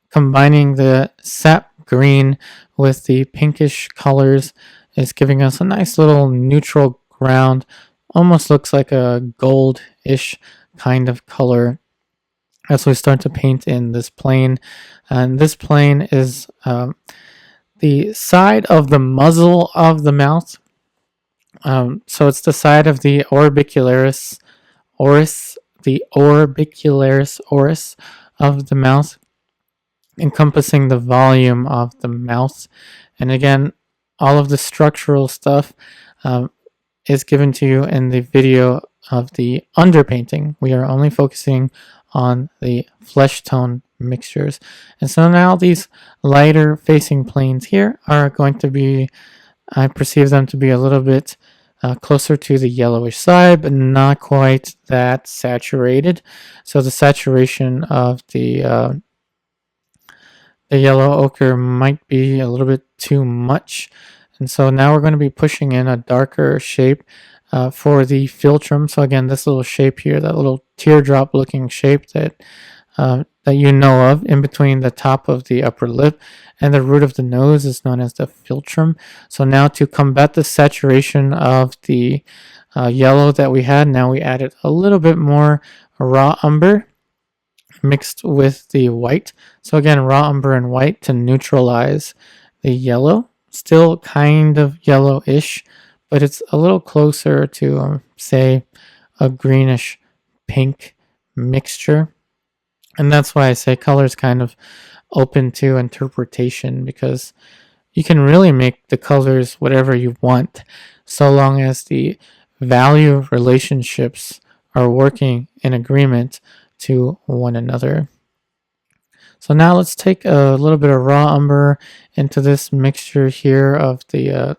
combining the sap green with the pinkish colors is giving us a nice little neutral ground. Almost looks like a gold-ish kind of color as we start to paint in this plane. And this plane is the side of the muzzle of the mouth. So it's the side of the orbicularis oris, the orbicularis oris of the mouth, encompassing the volume of the mouth. And again, all of the structural stuff is given to you in the video of the underpainting. We are only focusing on the flesh tone mixtures. And so now these lighter facing planes here are going to be, I perceive them to be a little bit closer to the yellowish side, but not quite that saturated. So the saturation of the yellow ochre might be a little bit too much. And so now we're going to be pushing in a darker shape for the philtrum. So again, this little shape here, that little teardrop looking shape that you know of in between the top of the upper lip and the root of the nose is known as the philtrum. So now to combat the saturation of the yellow that we had, now we added a little bit more raw umber mixed with the white. So again, raw umber and white to neutralize the yellow. Still kind of yellowish, but it's a little closer to, say, a greenish pink mixture. And that's why I say color is kind of open to interpretation, because you can really make the colors whatever you want, so long as the value relationships are working in agreement to one another. So now let's take a little bit of raw umber into this mixture here of the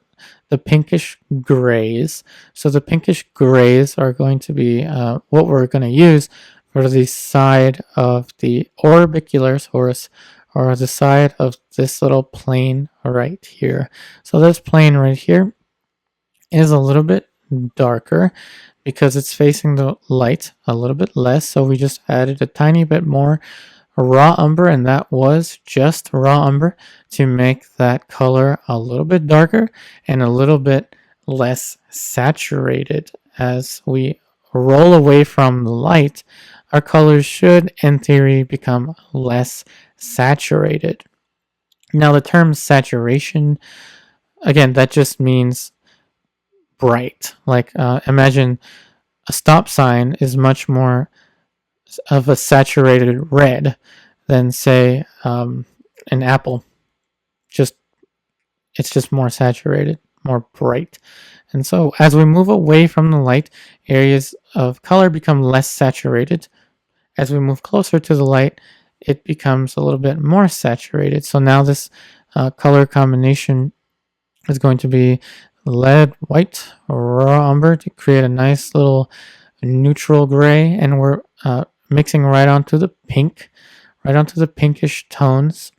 pinkish grays. So the pinkish grays are going to be what we're going to use for the side of the orbicularis oris, or the side of this little plane right here. So this plane right here is a little bit darker because it's facing the light a little bit less. So we just added a tiny bit more raw umber, and that was just raw umber to make that color a little bit darker and a little bit less saturated. As we roll away from the light, our colors should, in theory, become less saturated. Now, the term saturation, again, that just means bright. Like imagine a stop sign is much more of a saturated red than, say, an apple. It's just more saturated, more bright. And so as we move away from the light, areas of color become less saturated. As we move closer to the light, it becomes a little bit more saturated. So now this color combination is going to be lead, white, raw umber to create a nice little neutral gray, and we're mixing right onto the pink, right onto the pinkish tones.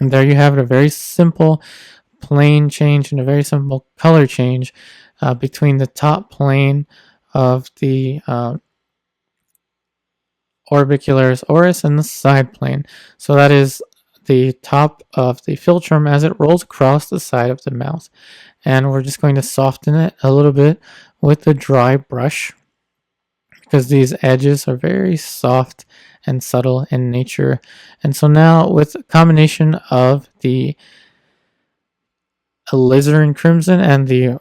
And there you have it, a very simple plane change and a very simple color change between the top plane of the orbicularis oris and the side plane. So that is the top of the philtrum as it rolls across the side of the mouth. And we're just going to soften it a little bit with a dry brush, because these edges are very soft and subtle in nature. And so now, with a combination of the alizarin crimson and the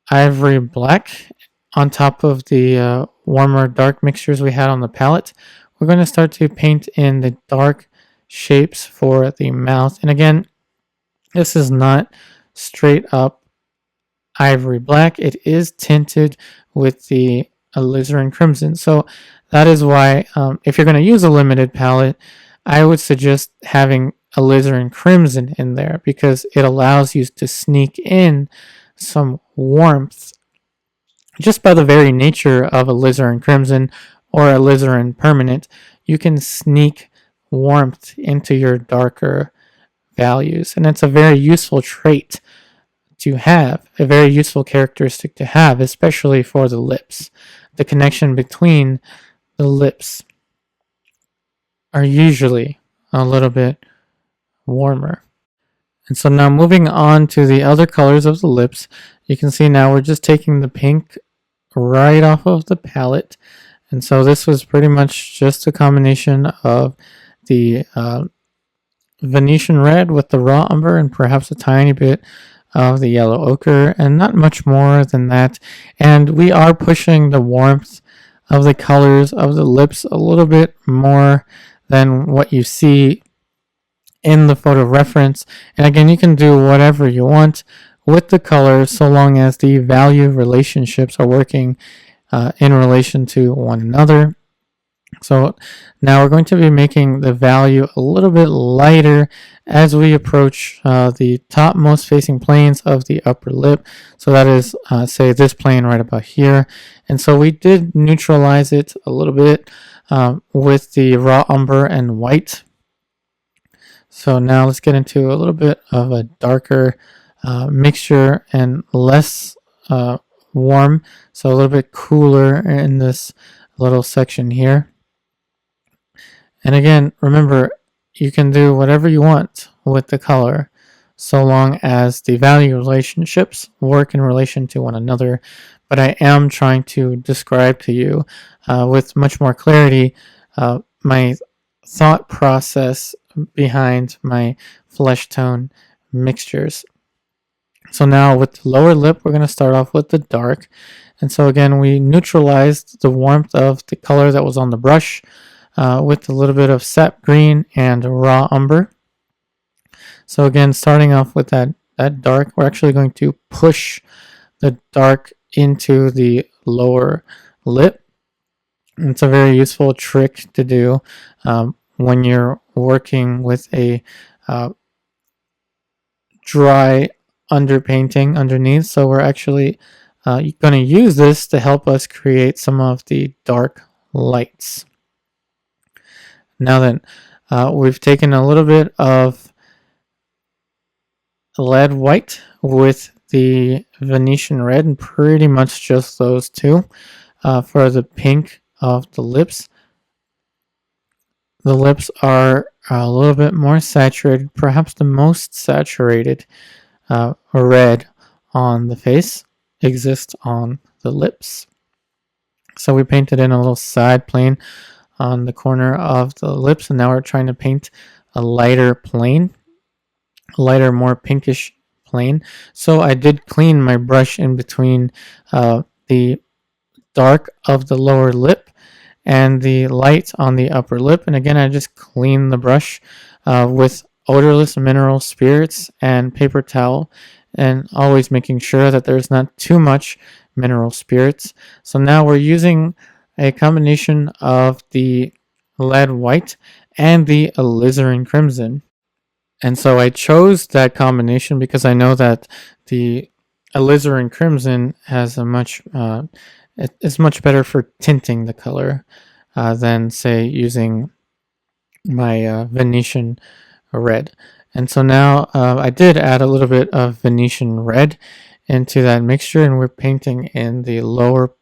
ivory black on top of the warmer dark mixtures we had on the palette, we're going to start to paint in the dark shapes for the mouth. And again, this is not straight up ivory black. It is tinted with the alizarin crimson. So that is why if you're going to use a limited palette, I would suggest having alizarin crimson in there, because it allows you to sneak in some warmth just by the very nature of alizarin crimson or alizarin permanent. You can sneak warmth into your darker values, and it's a very useful trait to have, a very useful characteristic to have, especially for the lips. The connection between the lips are usually a little bit warmer. And so now moving on to the other colors of the lips, you can see now we're just taking the pink right off of the palette. And so this was pretty much just a combination of the Venetian red with the raw umber and perhaps a tiny bit of the yellow ochre, and not much more than that. And we are pushing the warmth of the colors of the lips a little bit more than what you see in the photo reference. And again, you can do whatever you want with the colors so long as the value relationships are working in relation to one another. So now we're going to be making the value a little bit lighter as we approach the topmost facing planes of the upper lip. So that is, say, this plane right about here. And so we did neutralize it a little bit with the raw umber and white. So now let's get into a little bit of a darker mixture and less warm. So a little bit cooler in this little section here. And again, remember, you can do whatever you want with the color so long as the value relationships work in relation to one another. But I am trying to describe to you with much more clarity my thought process behind my flesh tone mixtures. So now with the lower lip, we're going to start off with the dark. And so again, we neutralized the warmth of the color that was on the brush with a little bit of sap green and raw umber. So again, starting off with that dark, we're actually going to push the dark into the lower lip. It's a very useful trick to do when you're working with a dry underpainting underneath. So we're actually going to use this to help us create some of the dark lights. Now then, we've taken a little bit of lead white with the Venetian red, and pretty much just those two for the pink of the lips. The lips are a little bit more saturated, perhaps the most saturated red on the face exists on the lips. So we painted in a little side plane on the corner of the lips, and now we're trying to paint a lighter plane, lighter, more pinkish plane. So I did clean my brush in between the dark of the lower lip and the light on the upper lip. And again, I just clean the brush with odorless mineral spirits and paper towel, and always making sure that there's not too much mineral spirits. So now we're using a combination of the lead white and the alizarin crimson. And so I chose that combination because I know that the alizarin crimson has a much it's much better for tinting the color than, say, using my Venetian red. And so now I did add a little bit of Venetian red into that mixture, and we're painting in the lower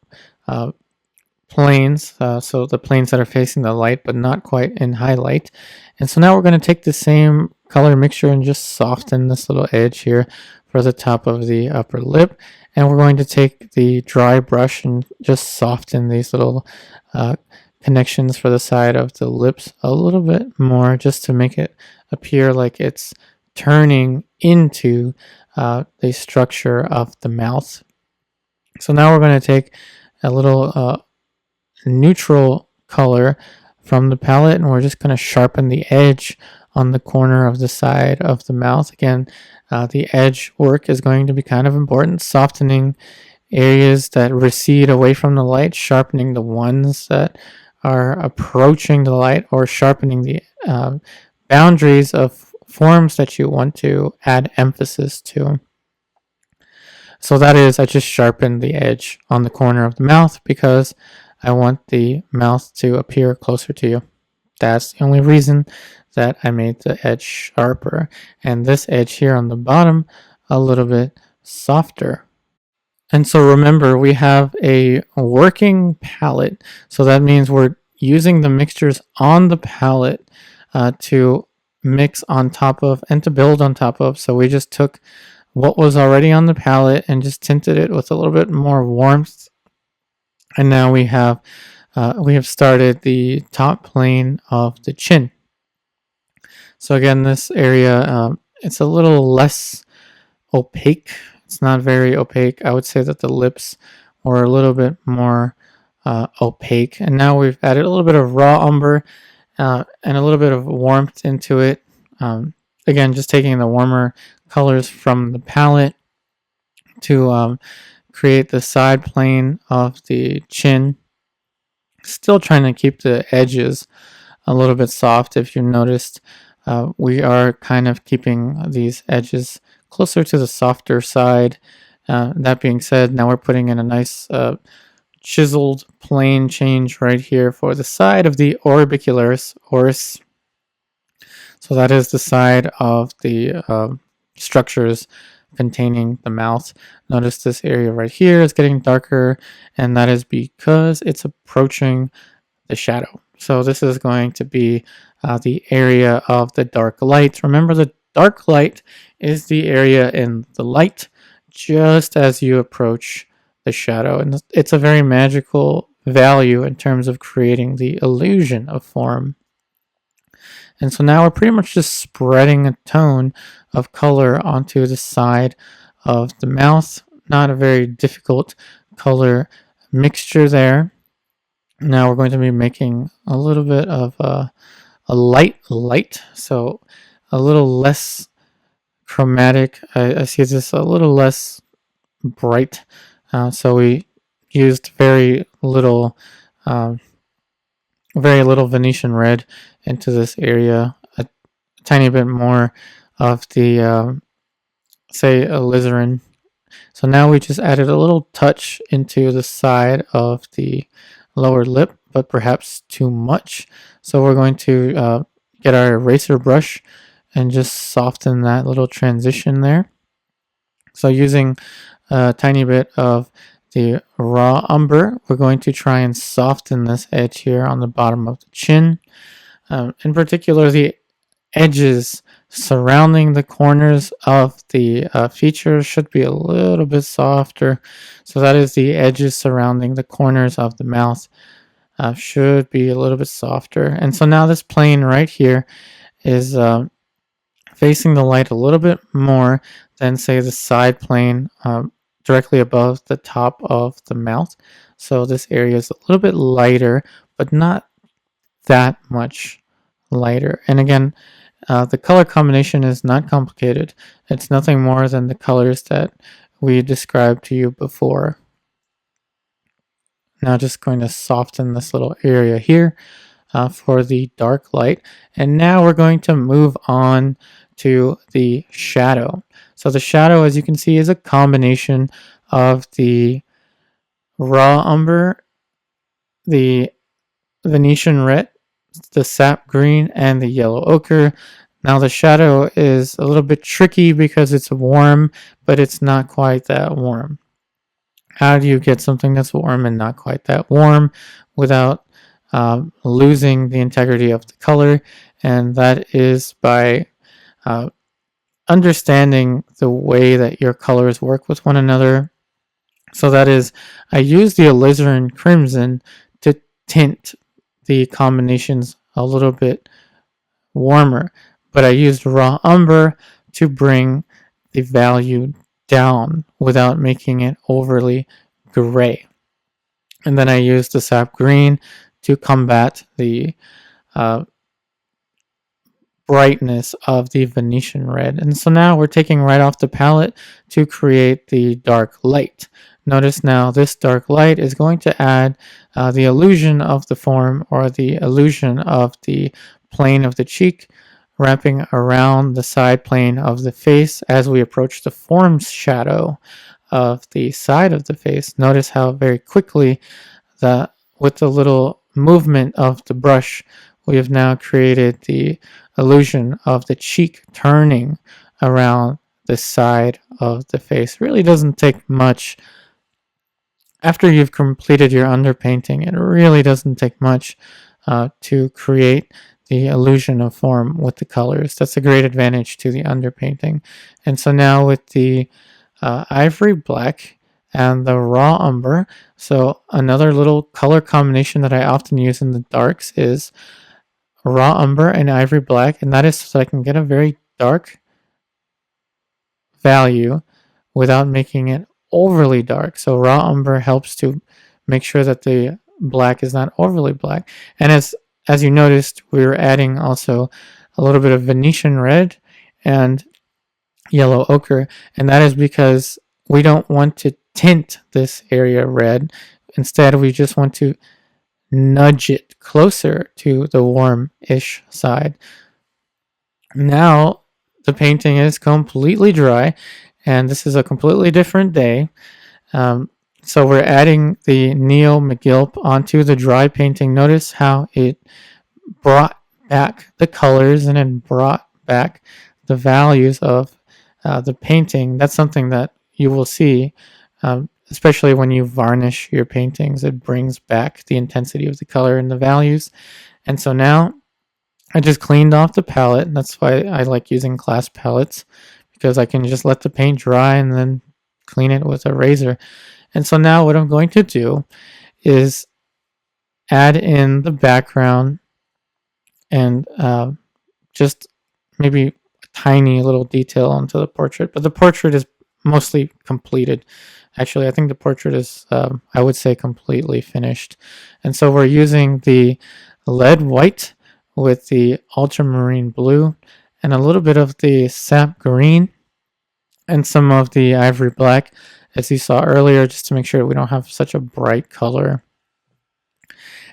planes, so the planes that are facing the light but not quite in highlight. And so now we're going to take the same color mixture and just soften this little edge here for the top of the upper lip. And we're going to take the dry brush and just soften these little connections for the side of the lips a little bit more, just to make it appear like it's turning into the structure of the mouth. So now we're going to take a little neutral color from the palette, and we're just going to sharpen the edge on the corner of the side of the mouth. Again, the edge work is going to be kind of important, softening areas that recede away from the light, sharpening the ones that are approaching the light, or sharpening the boundaries of forms that you want to add emphasis to. So that is, I just sharpened the edge on the corner of the mouth because I want the mouth to appear closer to you. That's the only reason that I made the edge sharper, and this edge here on the bottom a little bit softer. And so remember, we have a working palette, so that means we're using the mixtures on the palette to mix on top of and to build on top of. So we just took what was already on the palette and just tinted it with a little bit more warmth. And now we have started the top plane of the chin. So again, this area, it's a little less opaque. It's not very opaque. I would say that the lips were a little bit more opaque. And now we've added a little bit of raw umber and a little bit of warmth into it. Again, just taking the warmer colors from the palette to create the side plane of the chin. Still trying to keep the edges a little bit soft. If you noticed, we are kind of keeping these edges closer to the softer side. That being said, now we're putting in a nice chiseled plane change right here for the side of the orbicularis, oris. So that is the side of the structures containing the mouth. Notice this area right here is getting darker, and that is because it's approaching the shadow. So this is going to be the area of the dark light. Remember, the dark light is the area in the light just as you approach the shadow. And it's a very magical value in terms of creating the illusion of form. And so now we're pretty much just spreading a tone of color onto the side of the mouth. Not a very difficult color mixture there. Now we're going to be making a little bit of a light, so a little less chromatic. I see this a little less bright. So we used very little Venetian red into this area. A tiny bit more of the say alizarin. So now we just added a little touch into the side of the lower lip, but perhaps too much. So we're going to get our eraser brush and just soften that little transition there. So using a tiny bit of the raw umber, we're going to try and soften this edge here on the bottom of the chin. In particular, the edges surrounding the corners of the features should be a little bit softer. So that is the edges surrounding the corners of the mouth should be a little bit softer. And so now this plane right here is facing the light a little bit more than, say, the side plane directly above the top of the mouth. So this area is a little bit lighter, but not that much lighter. And again, the color combination is not complicated. It's nothing more than the colors that we described to you before. Now just going to soften this little area here for the dark light. And now we're going to move on to the shadow. So the shadow, as you can see, is a combination of the raw umber, the Venetian red, the sap green, and the yellow ochre. Now the shadow is a little bit tricky because it's warm, but it's not quite that warm. How do you get something that's warm and not quite that warm without losing the integrity of the color? And that is by understanding the way that your colors work with one another. So that is, I use the alizarin crimson to tint the combinations a little bit warmer, but I used raw umber to bring the value down without making it overly gray. And then I used the sap green to combat the brightness of the Venetian red. And so now we're taking right off the palette to create the dark light. Notice now this dark light is going to add the illusion of the form, or the illusion of the plane of the cheek, wrapping around the side plane of the face as we approach the form's shadow of the side of the face. Notice how very quickly, with the little movement of the brush, we have now created the illusion of the cheek turning around the side of the face. Really doesn't take much. After you've completed your underpainting, it really doesn't take much to create the illusion of form with the colors. That's a great advantage to the underpainting. And so now with the ivory black and the raw umber, so another little color combination that I often use in the darks is raw umber and ivory black, and that is so I can get a very dark value without making it overly dark. So raw umber helps to make sure that the black is not overly black. And as you noticed, we were adding also a little bit of Venetian red and yellow ochre, and that is because we don't want to tint this area red. Instead, we just want to nudge it closer to the warm-ish side. Now the painting is completely dry, and this is a completely different day. So we're adding the Neo-Megilp onto the dry painting. Notice how it brought back the colors and it brought back the values of the painting. That's something that you will see, especially when you varnish your paintings. It brings back the intensity of the color and the values. And so now I just cleaned off the palette. That's why I like using class palettes, because I can just let the paint dry and then clean it with a razor. And so now what I'm going to do is add in the background and just maybe a tiny little detail onto the portrait. But the portrait is mostly completed. Actually, I think the portrait is, I would say, completely finished. And so we're using the lead white with the ultramarine blue and a little bit of the sap green and some of the ivory black, as you saw earlier, just to make sure we don't have such a bright color.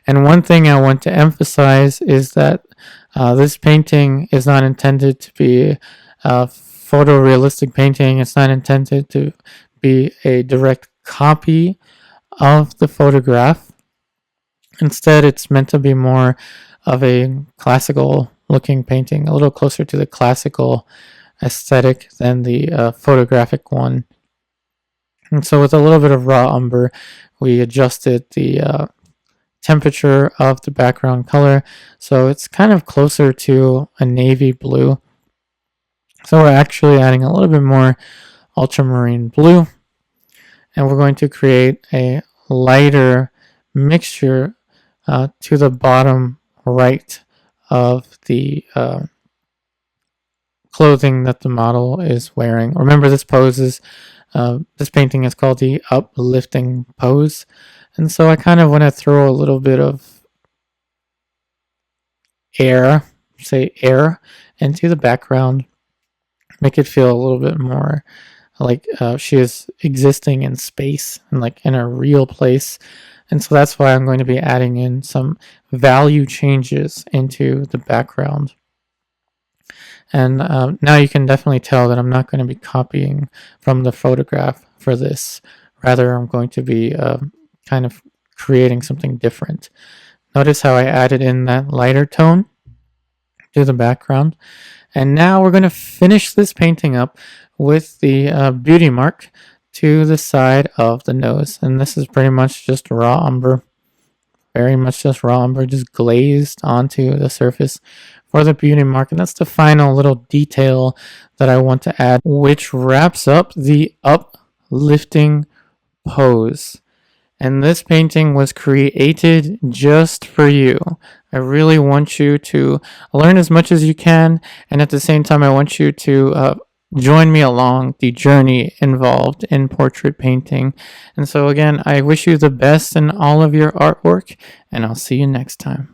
And one thing I want to emphasize is that this painting is not intended to be a photorealistic painting. It's not intended to be a direct copy of the photograph. Instead, it's meant to be more of a classical looking painting, a little closer to the classical aesthetic than the photographic one. And so with a little bit of raw umber, we adjusted the temperature of the background color, so it's kind of closer to a navy blue. So we're actually adding a little bit more ultramarine blue, and we're going to create a lighter mixture to the bottom right of the clothing that the model is wearing. Remember, this painting is called the Uplifting pose. And so I kind of want to throw a little bit of air into the background, make it feel a little bit more like she is existing in space and like in a real place. And so that's why I'm going to be adding in some value changes into the background. And now you can definitely tell that I'm not going to be copying from the photograph for this. Rather, I'm going to be kind of creating something different. Notice how I added in that lighter tone to the background. And now we're going to finish this painting up with the beauty mark to the side of the nose. And this is pretty much just raw umber. Very much just raw umber, just glazed onto the surface for the beauty mark. And that's the final little detail that I want to add, which wraps up the uplifting pose. And this painting was created just for you. I really want you to learn as much as you can, and at the same time I want you to join me along the journey involved in portrait painting. And so again, I wish you the best in all of your artwork, and I'll see you next time.